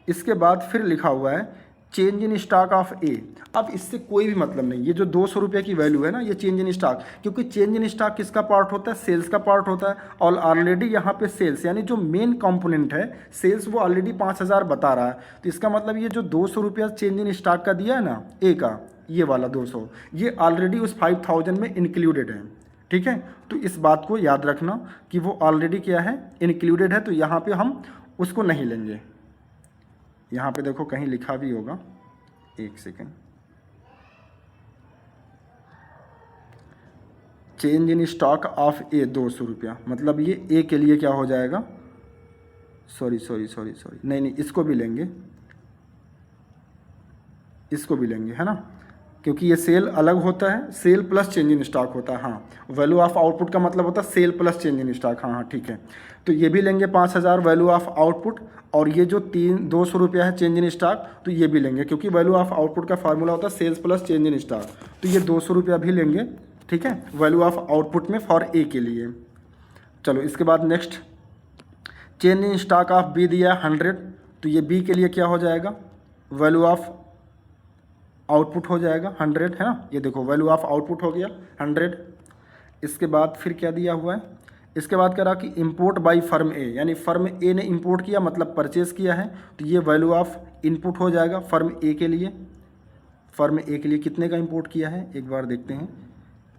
इसके बाद फिर लिखा हुआ है चेंज इन स्टॉक ऑफ ए। अब इससे कोई भी मतलब नहीं, ये जो 200 रुपये की वैल्यू है ना ये चेंज इन स्टॉक, क्योंकि चेंज इन स्टॉक किसका पार्ट होता है सेल्स का पार्ट होता है। और ऑलरेडी यहाँ पे सेल्स यानी जो मेन कंपोनेंट है सेल्स वो ऑलरेडी 5000 बता रहा है। तो इसका मतलब ये जो 200 रुपया चेंज इन स्टॉक का दिया है ना ए का, ये वाला 200 ये ऑलरेडी उस 5000 में इंक्लूडेड है, ठीक है। तो इस बात को याद रखना कि वो ऑलरेडी क्या है इंक्लूडेड है, तो यहाँ पे हम उसको नहीं लेंगे। यहाँ पे देखो कहीं लिखा भी होगा, एक second, change in stock of A 200 रुपया, मतलब ये ए के लिए क्या हो जाएगा, सॉरी नहीं इसको भी लेंगे, इसको भी लेंगे, है ना, क्योंकि ये सेल अलग होता है, sale plus change in stock होता है। हाँ वैल्यू ऑफ आउटपुट का मतलब होता है sale plus change in stock. हाँ ठीक है, तो ये भी लेंगे 5000 वैल्यू ऑफ आउटपुट, और ये जो 200 रुपया है चेंज इन स्टॉक तो ये भी लेंगे, क्योंकि वैल्यू ऑफ आउटपुट का फार्मूला होता है sales plus change in stock. तो ये 200 रुपया भी लेंगे, ठीक है, वैल्यू ऑफ आउटपुट में फॉर ए के लिए। चलो इसके बाद next change in stock of B दिया 100, तो ये बी के लिए क्या हो जाएगा, वैल्यू ऑफ आउटपुट हो जाएगा 100, है ना। ये देखो वैल्यू ऑफ आउटपुट हो गया 100। इसके बाद फिर क्या दिया हुआ है, इसके बाद कह रहा कि इंपोर्ट बाय फर्म ए, यानी फर्म ए ने इंपोर्ट किया मतलब परचेज़ किया है, तो ये वैल्यू ऑफ इनपुट हो जाएगा फर्म ए के लिए। फर्म ए के लिए कितने का इंपोर्ट किया है एक बार देखते हैं।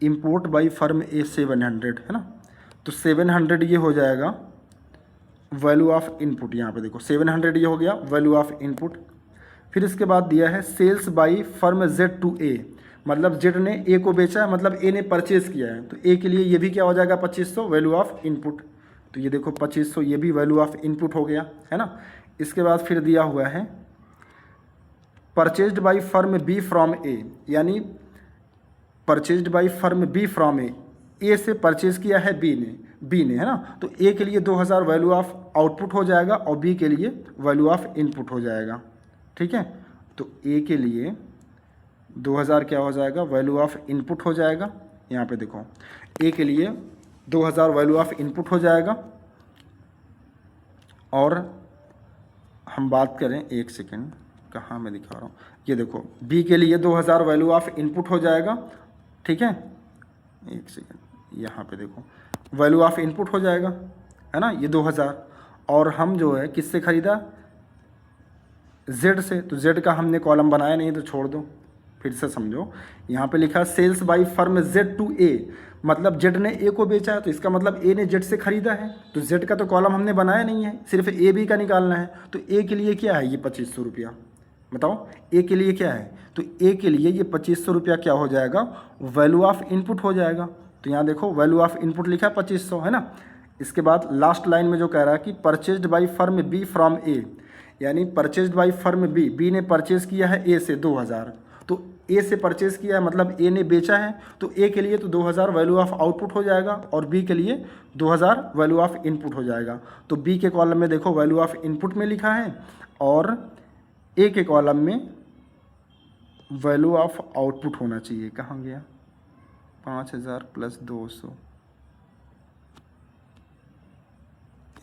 इंपोर्ट बाय फर्म ए 700, है ना, तो 700 ये हो जाएगा वैल्यू ऑफ इनपुट। यहाँ पे देखो 700 ये हो गया वैल्यू ऑफ इनपुट। फिर इसके बाद दिया है sales by firm Z to A, मतलब जेड ने ए को बेचा है, मतलब ए ने परचेज़ किया है, तो ए के लिए ये भी क्या हो जाएगा 2500 वैल्यू ऑफ इनपुट। तो ये देखो 2500 ये भी वैल्यू ऑफ इनपुट हो गया, है ना। इसके बाद फिर दिया हुआ है purchased by firm B from A, यानी purchased by firm B from A से परचेज़ किया है बी ने, है ना, तो ए के लिए 2000 वैल्यू ऑफ आउटपुट हो जाएगा और बी के लिए वैल्यू ऑफ इनपुट हो जाएगा, ठीक है। तो ए के लिए 2000 क्या हो जाएगा, वैल्यू ऑफ इनपुट हो जाएगा। यहाँ पे देखो ए के लिए 2000 वैल्यू ऑफ इनपुट हो जाएगा। और हम बात करें, एक सेकेंड कहाँ मैं दिखा रहा हूँ, ये देखो बी के लिए 2000 वैल्यू ऑफ इनपुट हो जाएगा, ठीक है। एक सेकेंड यहाँ पे देखो वैल्यू ऑफ इनपुट हो जाएगा, है ना, ये 2000। और हम जो है किससे ख़रीदा, जेड से, तो जेड का हमने कॉलम बनाया नहीं तो छोड़ दो, फिर से समझो। यहाँ पे लिखा sales by firm Z to A, मतलब जेड ने ए को बेचा है, तो इसका मतलब ए ने जेड से ख़रीदा है, तो जेड का तो कॉलम हमने बनाया नहीं है, सिर्फ ए बी का निकालना है। तो ए के लिए क्या है, ये 2500 रुपया, बताओ ए के लिए क्या है, तो ए के लिए ये 2500 रुपया क्या हो जाएगा, वैल्यू ऑफ इनपुट हो जाएगा। तो यहाँ देखो वैल्यू ऑफ इनपुट लिखा है 2500, है ना। इसके बाद लास्ट लाइन में जो कह रहा है कि purchased by firm B from A, यानी purchased by firm B, B ने परचेज़ किया है ए से 2000, तो ए से परचेज़ किया है मतलब ए ने बेचा है, तो ए के लिए तो 2000 वैल्यू ऑफ आउटपुट हो जाएगा और बी के लिए 2000 वैल्यू ऑफ इनपुट हो जाएगा। तो बी के कॉलम में देखो वैल्यू ऑफ इनपुट में लिखा है और ए के कॉलम में वैल्यू ऑफ आउटपुट होना चाहिए। कहाँ गया, 5000 प्लस 200,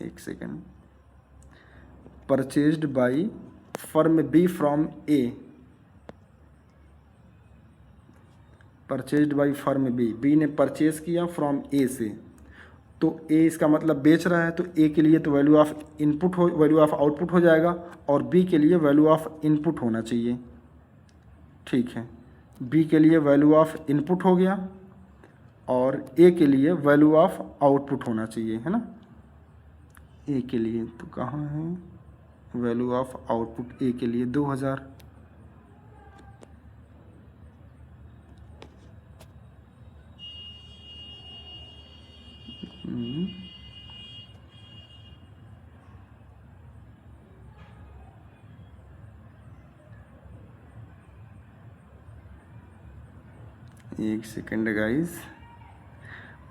एक second, purchased by firm B from A, purchased by firm B, B ने परचेज़ किया फ्रॉम ए से, तो ए इसका मतलब बेच रहा है, तो ए के लिए तो वैल्यू ऑफ इनपुट हो, वैल्यू ऑफ आउटपुट हो जाएगा और बी के लिए वैल्यू ऑफ इनपुट होना चाहिए, ठीक है। बी के लिए वैल्यू ऑफ इनपुट हो गया और ए के लिए वैल्यू ऑफ आउटपुट होना चाहिए, है ना। ए के लिए तो कहाँ है वैल्यू ऑफ आउटपुट, ए के लिए 2000, एक second guys,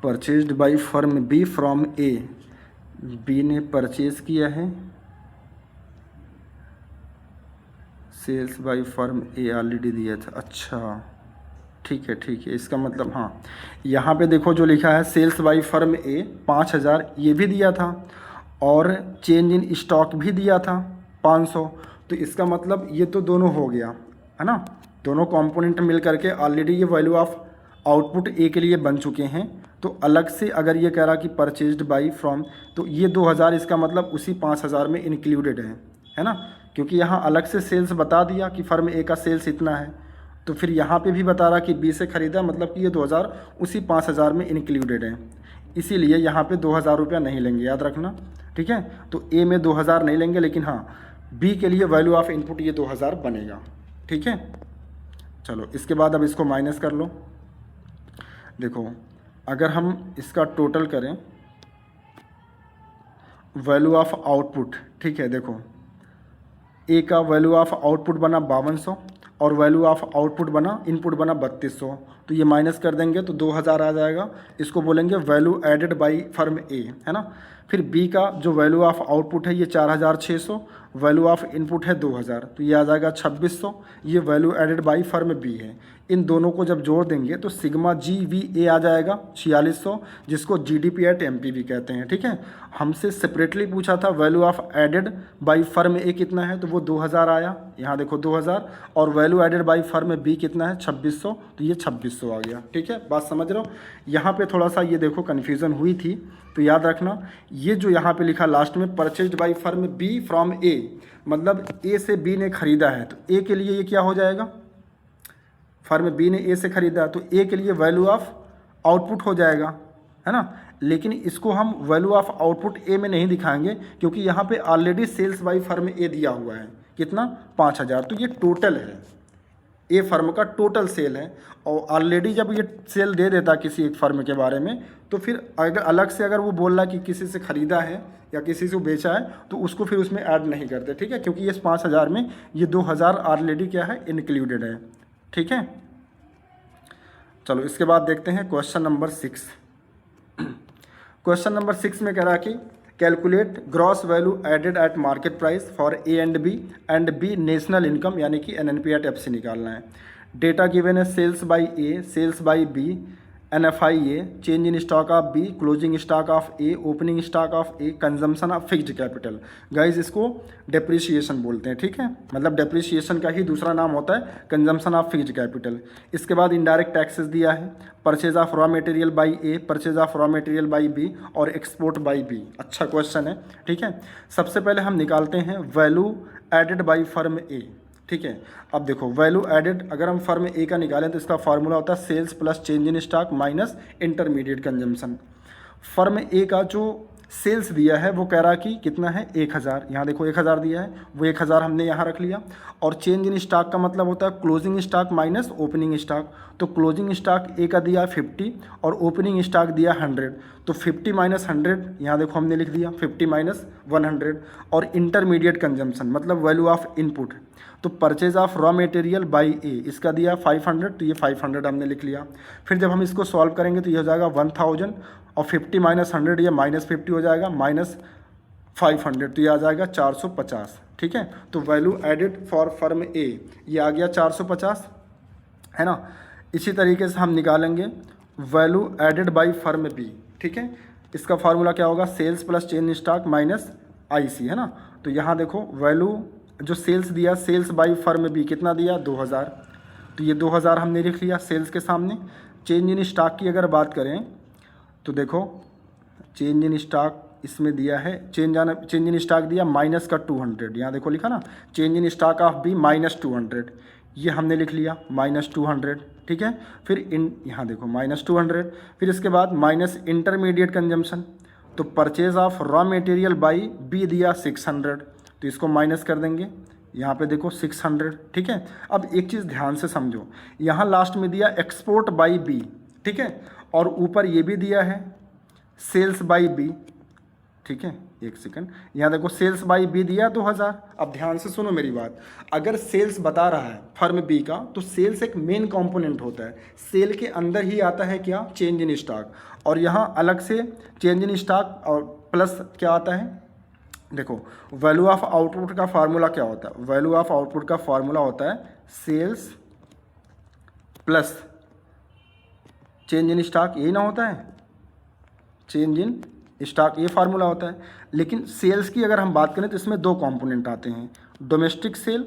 purchased by firm B from A, B ने परचेज किया है, sales by firm A already दिया था, अच्छा ठीक है, इसका मतलब हाँ, यहाँ पे देखो जो लिखा है सेल्स बाय फर्म ए 5000 ये भी दिया था और चेंज इन स्टॉक भी दिया था 500, तो इसका मतलब ये तो दोनों हो गया, है ना, दोनों कंपोनेंट मिल करके ऑलरेडी ये वैल्यू ऑफ आउटपुट ए के लिए बन चुके हैं। तो अलग से अगर ये कह रहा कि परचेज्ड बाय फ्रॉम, तो ये 2000 इसका मतलब उसी 5000 में इंक्लूडेड है ना, क्योंकि यहाँ अलग से सेल्स बता दिया कि फर्म ए का सेल्स इतना है, तो फिर यहाँ पे भी बता रहा कि बी से ख़रीदा, मतलब कि ये 2000 उसी 5000 में इंक्लूडेड है, इसीलिए यहाँ पे 2000 रुपया नहीं लेंगे, याद रखना, ठीक है। तो ए में 2000 नहीं लेंगे, लेकिन हाँ बी के लिए वैल्यू ऑफ इनपुट ये 2000 बनेगा, ठीक है। चलो इसके बाद अब इसको माइनस कर लो। देखो अगर हम इसका टोटल करें वैल्यू ऑफ आउटपुट, ठीक है, देखो ए का वैल्यू ऑफ आउटपुट बना 5200 और वैल्यू ऑफ आउटपुट बना, इनपुट बना 3200, तो ये माइनस कर देंगे तो 2000 आ जाएगा, इसको बोलेंगे वैल्यू एडेड बाय फर्म ए, है ना। फिर बी का जो वैल्यू ऑफ आउटपुट है ये 4600, वैल्यू ऑफ इनपुट है 2000, तो ये आ जाएगा 2600। ये value added by firm B है। इन दोनों को जब जोड़ देंगे तो सिग्मा जी वी ए आ जाएगा 4600, जिसको G D P at M P भी कहते हैं। ठीक है, हमसे सेपरेटली पूछा था value of added by firm A कितना है, तो वो 2000 आया, यहाँ देखो 2000। और value added by firm B कितना है 2600, तो ये 2600 आ गया। ठीक है, बात समझ रहे हो। यहाँ पे थोड़ा सा ये देखो कन्फ्यूज़न हुई थी, तो याद रखना ये जो यहाँ पे लिखा लास्ट में purchased by firm B from A, मतलब ए से बी ने खरीदा है, तो ए के लिए ये क्या हो जाएगा, फर्म बी ने ए से खरीदा तो ए के लिए वैल्यू ऑफ आउटपुट हो जाएगा, है ना। लेकिन इसको हम वैल्यू ऑफ आउटपुट ए में नहीं दिखाएंगे, क्योंकि यहाँ पे ऑलरेडी सेल्स बाई फर्म ए दिया हुआ है, कितना 5000, तो ये टोटल है, ए फर्म का टोटल सेल है। और ऑलरेडी जब ये सेल दे देता किसी एक फर्म के बारे में, तो फिर अगर अलग से अगर वो बोल रहा कि किसी से ख़रीदा है या किसी से बेचा है, तो उसको फिर उसमें ऐड नहीं करते। ठीक है, क्योंकि इस 5000 में ये 2000 ऑलरेडी क्या है, इंक्लूडेड है। ठीक है, चलो इसके बाद देखते हैं क्वेश्चन नंबर 6। क्वेश्चन नंबर 6 में कह रहा है कि calculate gross value added at market price for A and B national income, यानी कि एनएनपी एट एफ सी निकालना है। डेटा गिवन है sales by A, sales by B, NFI A, change in stock of B, closing stock of A, opening stock of A, consumption of fixed capital. Guys इसको depreciation बोलते हैं। ठीक है, मतलब depreciation का ही दूसरा नाम होता है कंजम्पशन ऑफ फिक्स्ड कैपिटल। इसके बाद इनडायरेक्ट टैक्सेस दिया है, purchase of raw material by A, purchase of raw material by B और एक्सपोर्ट बाई बी। अच्छा क्वेश्चन है। ठीक है, सबसे पहले हम निकालते हैं value added by firm A. ठीक है, अब देखो वैल्यू एडेड अगर हम फर्म ए का निकालें तो इसका फार्मूला होता है sales plus change in stock minus intermediate consumption. Firm A का जो सेल्स दिया है वो कह रहा कि कितना है 1000, यहाँ देखो 1000 दिया है, वो 1000 हमने यहाँ रख लिया। और चेंज इन स्टॉक का मतलब होता है closing stock minus opening stock, तो क्लोजिंग स्टॉक ए का दिया 50 और ओपनिंग स्टॉक दिया 100, तो 50 माइनस 100 यहाँ देखो हमने लिख दिया 50 माइनस 100। और इंटरमीडिएट कंजम्पशन मतलब वैल्यू ऑफ इनपुट, तो purchase of raw material by A इसका दिया 500, तो ये 500 हमने लिख लिया। फिर जब हम इसको सॉल्व करेंगे तो ये हो जाएगा 1000 और 50 माइनस 100 ये माइनस 50 हो जाएगा, माइनस 500, तो ये आ जाएगा 450। ठीक है, तो वैल्यू एडेड फॉर फर्म ए ये आ गया 450, है ना। इसी तरीके से हम निकालेंगे value added by firm B. ठीक है, इसका फार्मूला क्या होगा, sales plus change stock minus IC, है ना। तो यहाँ देखो वैल्यू जो सेल्स दिया, सेल्स बाई फर्म बी कितना दिया 2000, तो ये 2000 हमने लिख लिया सेल्स के सामने। चेंज इन स्टॉक की अगर बात करें तो देखो चेंज इन स्टॉक इसमें दिया है, चेंज इन स्टॉक दिया माइनस का 200, यहाँ देखो लिखा ना change in stock of B minus 200, ये हमने लिख लिया माइनस 200। ठीक है, फिर यहाँ देखो माइनस 200, फिर इसके बाद माइनस इंटरमीडिएट कंजम्पशन, तो purchase of raw material by B दिया 600, तो इसको माइनस कर देंगे, यहाँ पे देखो 600। ठीक है, अब एक चीज़ ध्यान से समझो, यहाँ लास्ट में दिया एक्सपोर्ट बाई बी। ठीक है, और ऊपर ये भी दिया है सेल्स बाई बी। ठीक है, एक सेकंड, यहाँ देखो सेल्स बाई बी दिया 2000। अब ध्यान से सुनो मेरी बात, अगर सेल्स बता रहा है फर्म बी का, तो सेल्स एक मेन कंपोनेंट होता है, सेल के अंदर ही आता है क्या, चेंज इन स्टॉक, और यहाँ अलग से चेंज इन स्टॉक और प्लस क्या आता है, देखो वैल्यू ऑफ आउटपुट का फार्मूला क्या होता है, वैल्यू ऑफ आउटपुट का फार्मूला होता है sales plus change in stock, यही ना होता है, चेंज इन स्टॉक ये फार्मूला होता है। लेकिन सेल्स की अगर हम बात करें तो इसमें दो कंपोनेंट आते हैं, डोमेस्टिक सेल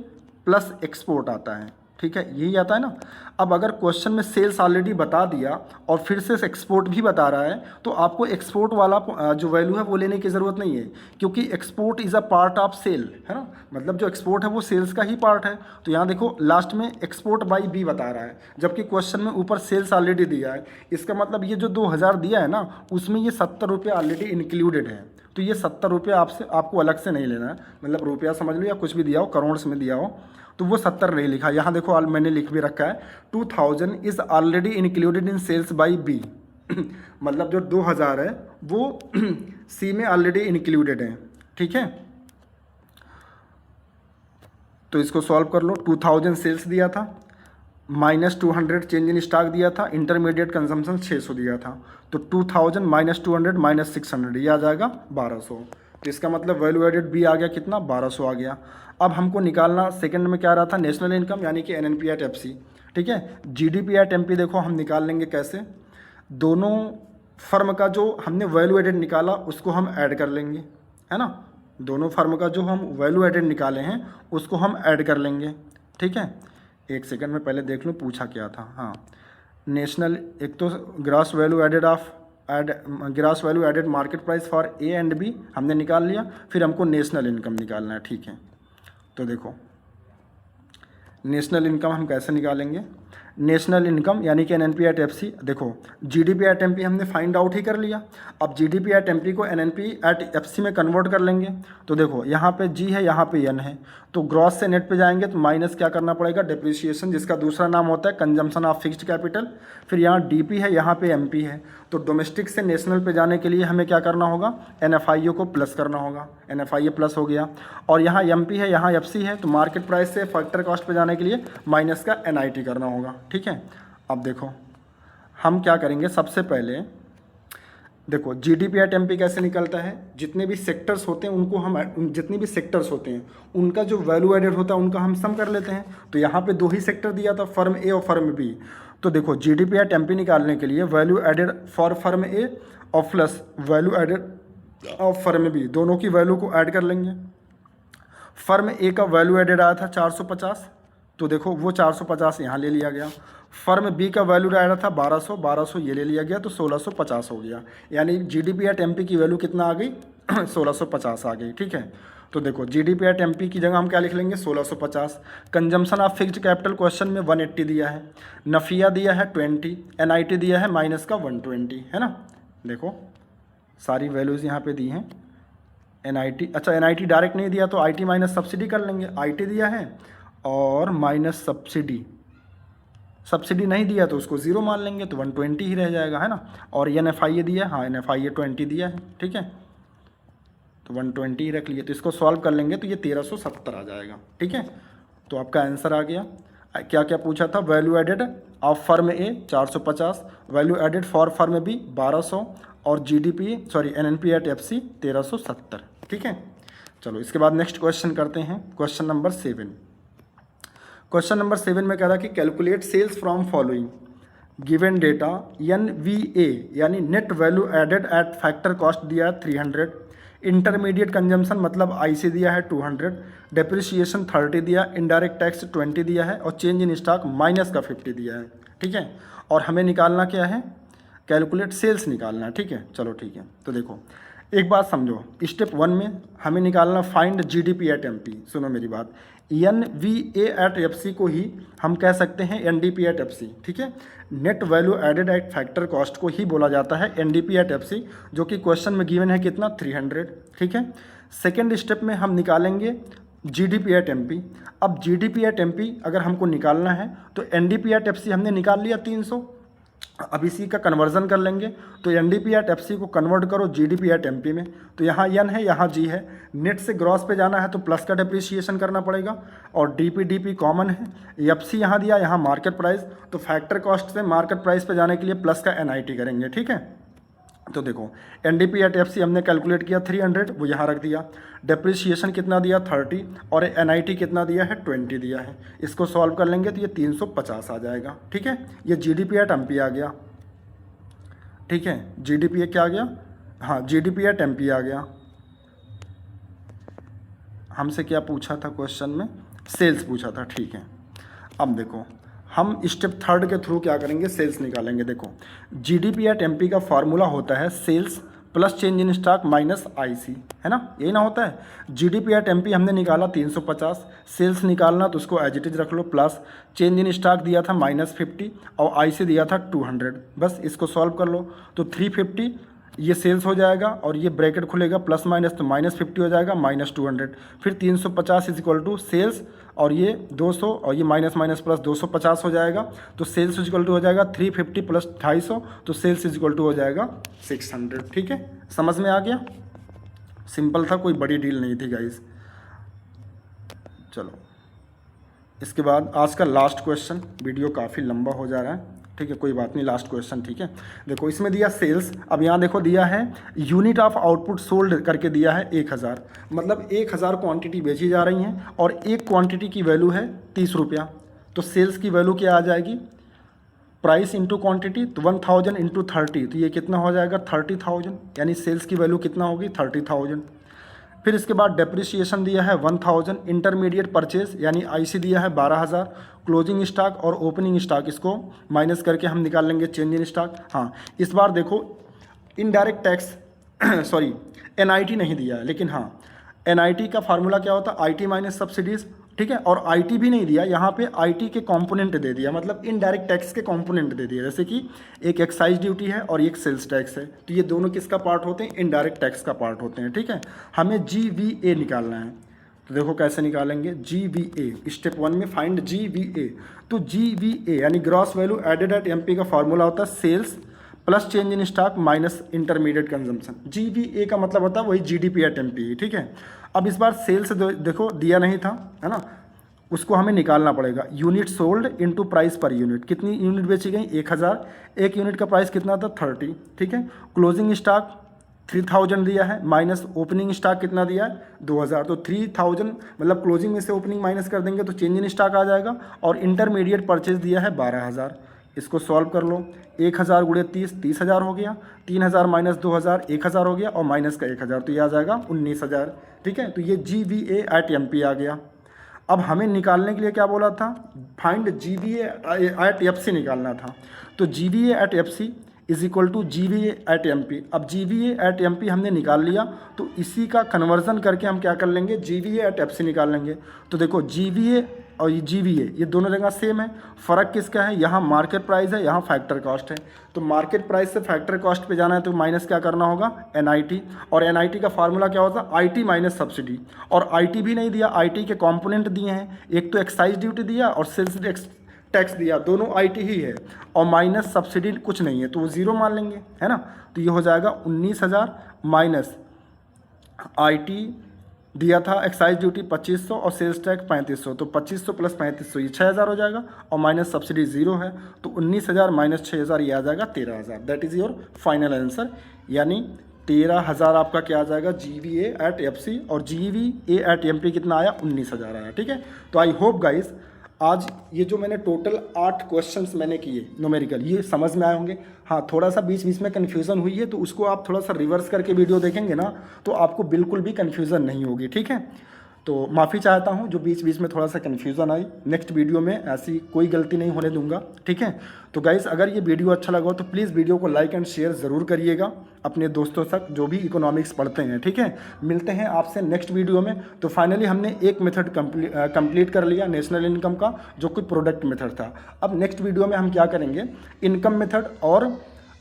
प्लस एक्सपोर्ट आता है। ठीक है, यही आता है ना। अब अगर क्वेश्चन में सेल्स ऑलरेडी बता दिया और फिर से एक्सपोर्ट भी बता रहा है, तो आपको एक्सपोर्ट वाला जो वैल्यू है वो लेने की ज़रूरत नहीं है, क्योंकि export is a part of sale, है ना। मतलब जो एक्सपोर्ट है वो सेल्स का ही पार्ट है। तो यहाँ देखो लास्ट में एक्सपोर्ट बाई बी बता रहा है, जबकि क्वेश्चन में ऊपर सेल्स ऑलरेडी दिया है। इसका मतलब ये जो 2000 दिया है ना, उसमें ये 70 रुपये ऑलरेडी इंक्लूडेड है, तो ये 70 रुपये आपको अलग से नहीं लेना है। मतलब रुपया समझ लो या कुछ भी दिया हो, करोड़ में दिया हो, तो वो 70 नहीं लिखा। यहाँ देखो मैंने लिख भी रखा है 2000 is already included in sales by B. मतलब जो 2000 है वो सी में ऑलरेडी इंक्लूडेड है। ठीक है, तो इसको सॉल्व कर लो। 2000 सेल्स दिया था, माइनस 200 चेंज इन स्टॉक दिया था, इंटरमीडिएट कंजम्पशन 600 दिया था, तो 2000 माइनस 200 माइनस 600 ये आ जाएगा 1200। तो इसका मतलब वैल्यू एडेड बी आ गया कितना, 1200 आ गया। अब हमको निकालना सेकंड में क्या रहा था, नेशनल इनकम यानी कि एनएनपी एट एफसी, ठीक है। जीडीपी एट एमपी देखो हम निकाल लेंगे कैसे, दोनों फर्म का जो हमने वैल्यू एडेड निकाला उसको हम ऐड कर लेंगे, है ना। दोनों फर्म का जो हम वैल्यू एडेड निकाले हैं उसको हम ऐड कर लेंगे, ठीक है। एक सेकंड में पहले देख लूँ पूछा क्या था। हाँ, नेशनल, एक तो gross value added of gross value added market price for A and B हमने निकाल लिया, फिर हमको नेशनल इनकम निकालना है, ठीक है। तो देखो नेशनल इनकम हम कैसे निकालेंगे, नेशनल इनकम यानी कि एनएनपी एट एफसी, देखो जीडीपी एट एमपी हमने फाइंड आउट ही कर लिया। अब जीडीपी एट एमपी को एनएनपी एट एफसी में कन्वर्ट कर लेंगे। तो देखो यहाँ पे जी है, यहाँ पे एन है, तो ग्रॉस से नेट पे जाएंगे तो माइनस क्या करना पड़ेगा, डेप्रिसिएशन, जिसका दूसरा नाम होता है कंजम्पशन ऑफ फिक्स्ड कैपिटल। फिर यहाँ डीपी है, यहाँ पे एमपी है, तो डोमेस्टिक से नेशनल पे जाने के लिए हमें क्या करना होगा, एनएफआईओ को प्लस करना होगा, एनएफआईए प्लस हो गया। और यहाँ एमपी है, यहाँ एफसी है, तो मार्केट प्राइस से फैक्टर कॉस्ट पे जाने के लिए माइनस का एनआईटी करना होगा, ठीक है। अब देखो हम क्या करेंगे, सबसे पहले देखो जीडीपी एट एमपी कैसे निकलता है, जितने भी सेक्टर्स होते हैं उनको हम, जितने भी सेक्टर्स होते हैं उनका जो वैल्यू एडेड होता है उनका हम सम कर लेते हैं। तो यहाँ पे दो ही सेक्टर दिया था, फर्म ए और फर्म बी। तो देखो जीडीपी एट एमपी निकालने के लिए value added for firm A और plus value added of firm B, दोनों की वैल्यू को ऐड कर लेंगे। फर्म ए का वैल्यू एडेड आया था 450, तो देखो वो 450 यहाँ ले लिया गया। फर्म बी का वैल्यू आया था 1200 ये ले लिया गया, तो 1650 हो गया। यानी जीडीपी एट एमपी की वैल्यू कितना आ गई 1650 आ गई, ठीक है। तो देखो जीडीपी एट एमपी की जगह हम क्या लिख लेंगे 1650। Consumption of fixed capital question में 180 दिया है, नफिया दिया है 20, एनआईटी दिया है माइनस का 120, है ना। देखो सारी वैल्यूज़ यहाँ पे दी हैं। एनआईटी, अच्छा एनआईटी डायरेक्ट नहीं दिया तो आईटी माइनस सब्सिडी कर लेंगे, आईटी दिया है और माइनस सब्सिडी, सब्सिडी नहीं दिया तो उसको ज़ीरो मान लेंगे, तो 120 ही रह जाएगा, है ना। और एनएफआईए दिया है, हाँ एनएफआईए 20 दिया है, ठीक है, तो 120 ही रख लिए। तो इसको सॉल्व कर लेंगे तो ये 1370 आ जाएगा, ठीक है। तो आपका आंसर आ गया। क्या क्या पूछा था, value added of firm A 450, value added for firm B 1200 और GDP sorry NNP at FC 1370, ठीक है। चलो इसके बाद नेक्स्ट क्वेश्चन करते हैं, क्वेश्चन नंबर 7। क्वेश्चन नंबर 7 में कह रहा है कि calculate sales from following given data NVA यानी net value added at factor cost दिया है 300, इंटरमीडिएट कंजम्पशन मतलब IC दिया है 200, डेप्रिसिएशन 30 दिया, इनडायरेक्ट टैक्स 20 दिया है और चेंज इन स्टॉक माइनस का 50 दिया है, ठीक है। और हमें निकालना क्या है, कैलकुलेट सेल्स निकालना है, ठीक है। चलो ठीक है, तो देखो एक बात समझो, स्टेप 1 में हमें निकालना फाइंड जीडीपी एट एमपी। सुनो मेरी बात, NVA एट एफसी को ही हम कह सकते हैं NDP एट एफसी, ठीक है। Net value added at factor cost को ही बोला जाता है NDP एट एफसी, जो कि क्वेश्चन में गिवन है कितना 300, ठीक है। सेकेंड स्टेप में हम निकालेंगे GDP एट एमपी। अब GDP एट एमपी अगर हमको निकालना है तो NDP एट एफसी हमने निकाल लिया 300, अब इसी का कन्वर्जन कर लेंगे। तो NDP एट एफसी को कन्वर्ट करो GDP एट एमपी में, तो यहाँ N है यहाँ G है, नेट से ग्रॉस पे जाना है तो प्लस का डेप्रिसिएशन करना पड़ेगा और DP कॉमन है, FC यहाँ दिया, यहाँ मार्केट प्राइस, तो फैक्टर कॉस्ट से मार्केट प्राइस पे जाने के लिए प्लस का NIT करेंगे, ठीक है। तो देखो NDP एट एफसी हमने कैलकुलेट किया 300, वो यहाँ रख दिया, डेप्रिसिएशन कितना दिया 30 और NIT कितना दिया है 20 दिया है। इसको सॉल्व कर लेंगे तो ये 350 आ जाएगा, ठीक है। ये GDP एट एमपी आ गया, ठीक है। GDP क्या आ गया, हाँ GDP एट एमपी आ गया। हमसे क्या पूछा था क्वेश्चन में, सेल्स पूछा था, ठीक है। अब देखो हम स्टेप 3 के थ्रू क्या करेंगे, सेल्स निकालेंगे। देखो GDP एट एमपी का फार्मूला होता है sales plus change in stock minus IC, है ना, यही ना होता है। GDP एट एमपी हमने निकाला 350, सेल्स निकालना तो उसको एज इट इज रख लो, प्लस चेंज इन स्टॉक दिया था -50 और IC दिया था 200, बस इसको सॉल्व कर लो। तो 350 ये सेल्स हो जाएगा और ये ब्रैकेट खुलेगा प्लस माइनस, तो -50 हो जाएगा -200, फिर 350 इज इक्वल टू सेल्स और ये 200 और ये माइनस माइनस प्लस 250 हो जाएगा, तो सेल्स इज इक्वल टू हो जाएगा 350 प्लस 250, तो सेल्स इज इक्वल टू हो जाएगा 600, ठीक है। समझ में आ गया, सिंपल था, कोई बड़ी डील नहीं थी गाइस। चलो इसके बाद आज का लास्ट क्वेश्चन, वीडियो काफ़ी लंबा हो जा रहा है, ठीक है, कोई बात नहीं, लास्ट क्वेश्चन। ठीक है, देखो इसमें दिया सेल्स, अब यहाँ देखो दिया है यूनिट ऑफ आउटपुट सोल्ड करके दिया है 1000, मतलब 1000 क्वांटिटी बेची जा रही हैं और एक क्वांटिटी की वैल्यू है 30 रुपया। तो सेल्स की वैल्यू क्या आ जाएगी, प्राइस इंटू क्वांटिटी, तो 1000 इंटू 30, तो ये कितना हो जाएगा 30,000, यानी सेल्स की वैल्यू कितना होगी 30,000। फिर इसके बाद डेप्रिसिएशन दिया है 1000, इंटरमीडिएट परचेज यानी आईसी दिया है 12000, क्लोजिंग स्टॉक और ओपनिंग स्टॉक इसको माइनस करके हम निकाल लेंगे चेंज इन स्टॉक। हाँ, इस बार देखो इनडायरेक्ट टैक्स सॉरी एनआईटी नहीं दिया है, लेकिन हाँ एनआईटी का फार्मूला क्या होता है, आईटी माइनस सब्सिडीज़। ठीक है, और आईटी भी नहीं दिया, यहाँ पे आईटी के कंपोनेंट दे दिया, मतलब इनडायरेक्ट टैक्स के कंपोनेंट दे दिया, जैसे कि एक एक्साइज ड्यूटी है और एक सेल्स टैक्स है, तो ये दोनों किसका पार्ट होते हैं, इनडायरेक्ट टैक्स का पार्ट होते हैं। ठीक है, हमें GVA निकालना है, तो देखो कैसे निकालेंगे GVA, स्टेप 1 में फाइंड GVA। तो GVA यानी gross value added at MP का फार्मूला होता है sales plus change in stock minus intermediate consumption. GVA का मतलब होता है वही GDP एट एमपी। ठीक है, अब इस बार सेल्स देखो दिया नहीं था, है ना, उसको हमें निकालना पड़ेगा। Unit sold into price per unit, कितनी यूनिट बेची गई 1000, एक यूनिट का प्राइस कितना था 30। ठीक है, क्लोजिंग स्टॉक 3000 दिया है, माइनस ओपनिंग स्टॉक कितना दिया है 2000, तो 3000 मतलब क्लोजिंग में से ओपनिंग माइनस कर देंगे तो चेंज इन स्टॉक आ जाएगा, और इंटरमीडिएट परचेज दिया है 12000। इसको सॉल्व कर लो, 1000 गुणे 30, 30,000 हो गया, 3000 माइनस 2000 1000 हो गया, और माइनस का 1000 तो ये आ जाएगा 19,000। ठीक है, तो ये GVA एट एमपी आ गया। अब हमें निकालने के लिए क्या बोला था, फाइंड GVA एट एफसी निकालना था, तो GVA at FC is equal to GVA at MP. अब GVA एट एमपी हमने निकाल लिया, तो इसी का कन्वर्जन करके हम क्या कर लेंगे, GVA एट एफसी निकाल लेंगे। तो देखो GVA और ये GVA ये दोनों जगह सेम है, फ़र्क किसका है, यहाँ मार्केट प्राइस है, यहाँ फैक्टर कॉस्ट है। तो मार्केट प्राइस से फैक्टर कॉस्ट पे जाना है तो माइनस क्या करना होगा NIT, और NIT का फार्मूला क्या होता है IT माइनस सब्सिडी, और IT भी नहीं दिया, IT के कंपोनेंट दिए हैं, एक तो एक्साइज ड्यूटी दिया और सेल्स टैक्स दिया, दोनों IT ही है, और माइनस सब्सिडी कुछ नहीं है, तो वो ज़ीरो मान लेंगे, है ना। तो ये हो जाएगा 19,000 माइनस IT दिया था एक्साइज ड्यूटी 2500 और सेल्स टैक्स 3500, तो 2500 प्लस 3500 ये 6000 हो जाएगा, और माइनस सब्सिडी जीरो है, तो 19,000 माइनस 6000 ये आ जाएगा 13,000। That is your final answer, यानी 13,000 आपका क्या आ जाएगा GVA एट एफसी, और GVA एट एमपी कितना आया 19,000 आया। ठीक है, तो आई होप गाइज आज ये जो मैंने टोटल 8 क्वेश्चंस मैंने किए न्यूमेरिकल, ये समझ में आए होंगे। हाँ, थोड़ा सा बीच बीच में कन्फ्यूज़न हुई है, तो उसको आप थोड़ा सा रिवर्स करके वीडियो देखेंगे ना, तो आपको बिल्कुल भी कन्फ्यूज़न नहीं होगी। ठीक है, तो माफ़ी चाहता हूँ जो बीच बीच में थोड़ा सा कन्फ्यूज़न आई, नेक्स्ट वीडियो में ऐसी कोई गलती नहीं होने दूंगा। ठीक है, तो गाइस अगर ये वीडियो अच्छा लगा हो तो प्लीज़ वीडियो को लाइक एंड शेयर ज़रूर करिएगा अपने दोस्तों तक जो भी इकोनॉमिक्स पढ़ते हैं। ठीक है, मिलते हैं आपसे नेक्स्ट वीडियो में। तो फाइनली हमने एक मेथड कंप्लीट कर लिया नेशनल इनकम का, जो कि प्रोडक्ट मेथड था। अब नेक्स्ट वीडियो में हम क्या करेंगे, इनकम मेथड और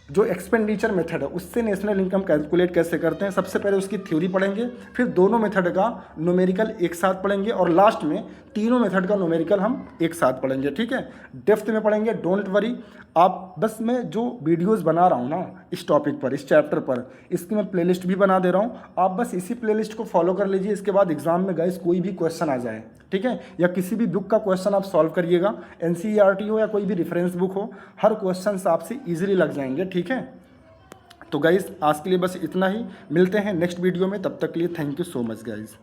जो एक्सपेंडिचर मेथड है उससे नेशनल इनकम कैलकुलेट कैसे करते हैं। सबसे पहले उसकी थ्योरी पढ़ेंगे, फिर दोनों मेथड का न्यूमेरिकल एक साथ पढ़ेंगे, और लास्ट में तीनों मेथड का न्यूमेरिकल हम एक साथ पढ़ेंगे। ठीक है, डेप्थ में पढ़ेंगे, डोंट वरी। आप बस मैं जो वीडियोस बना रहा हूँ ना इस टॉपिक पर, इस चैप्टर पर, इसकी मैं प्लेलिस्ट भी बना दे रहा हूँ, आप बस इसी प्लेलिस्ट को फॉलो कर लीजिए। इसके बाद एग्जाम में गाइस कोई भी क्वेश्चन आ जाए, ठीक है, या किसी भी बुक का क्वेश्चन आप सॉल्व करिएगा, NCERT हो या कोई भी रेफरेंस बुक हो, हर क्वेश्चन आपसे ईजिली लग जाएंगे। ठीक है, तो गाइस आज के लिए बस इतना ही, मिलते हैं नेक्स्ट वीडियो में, तब तक के लिए thank you so much guys.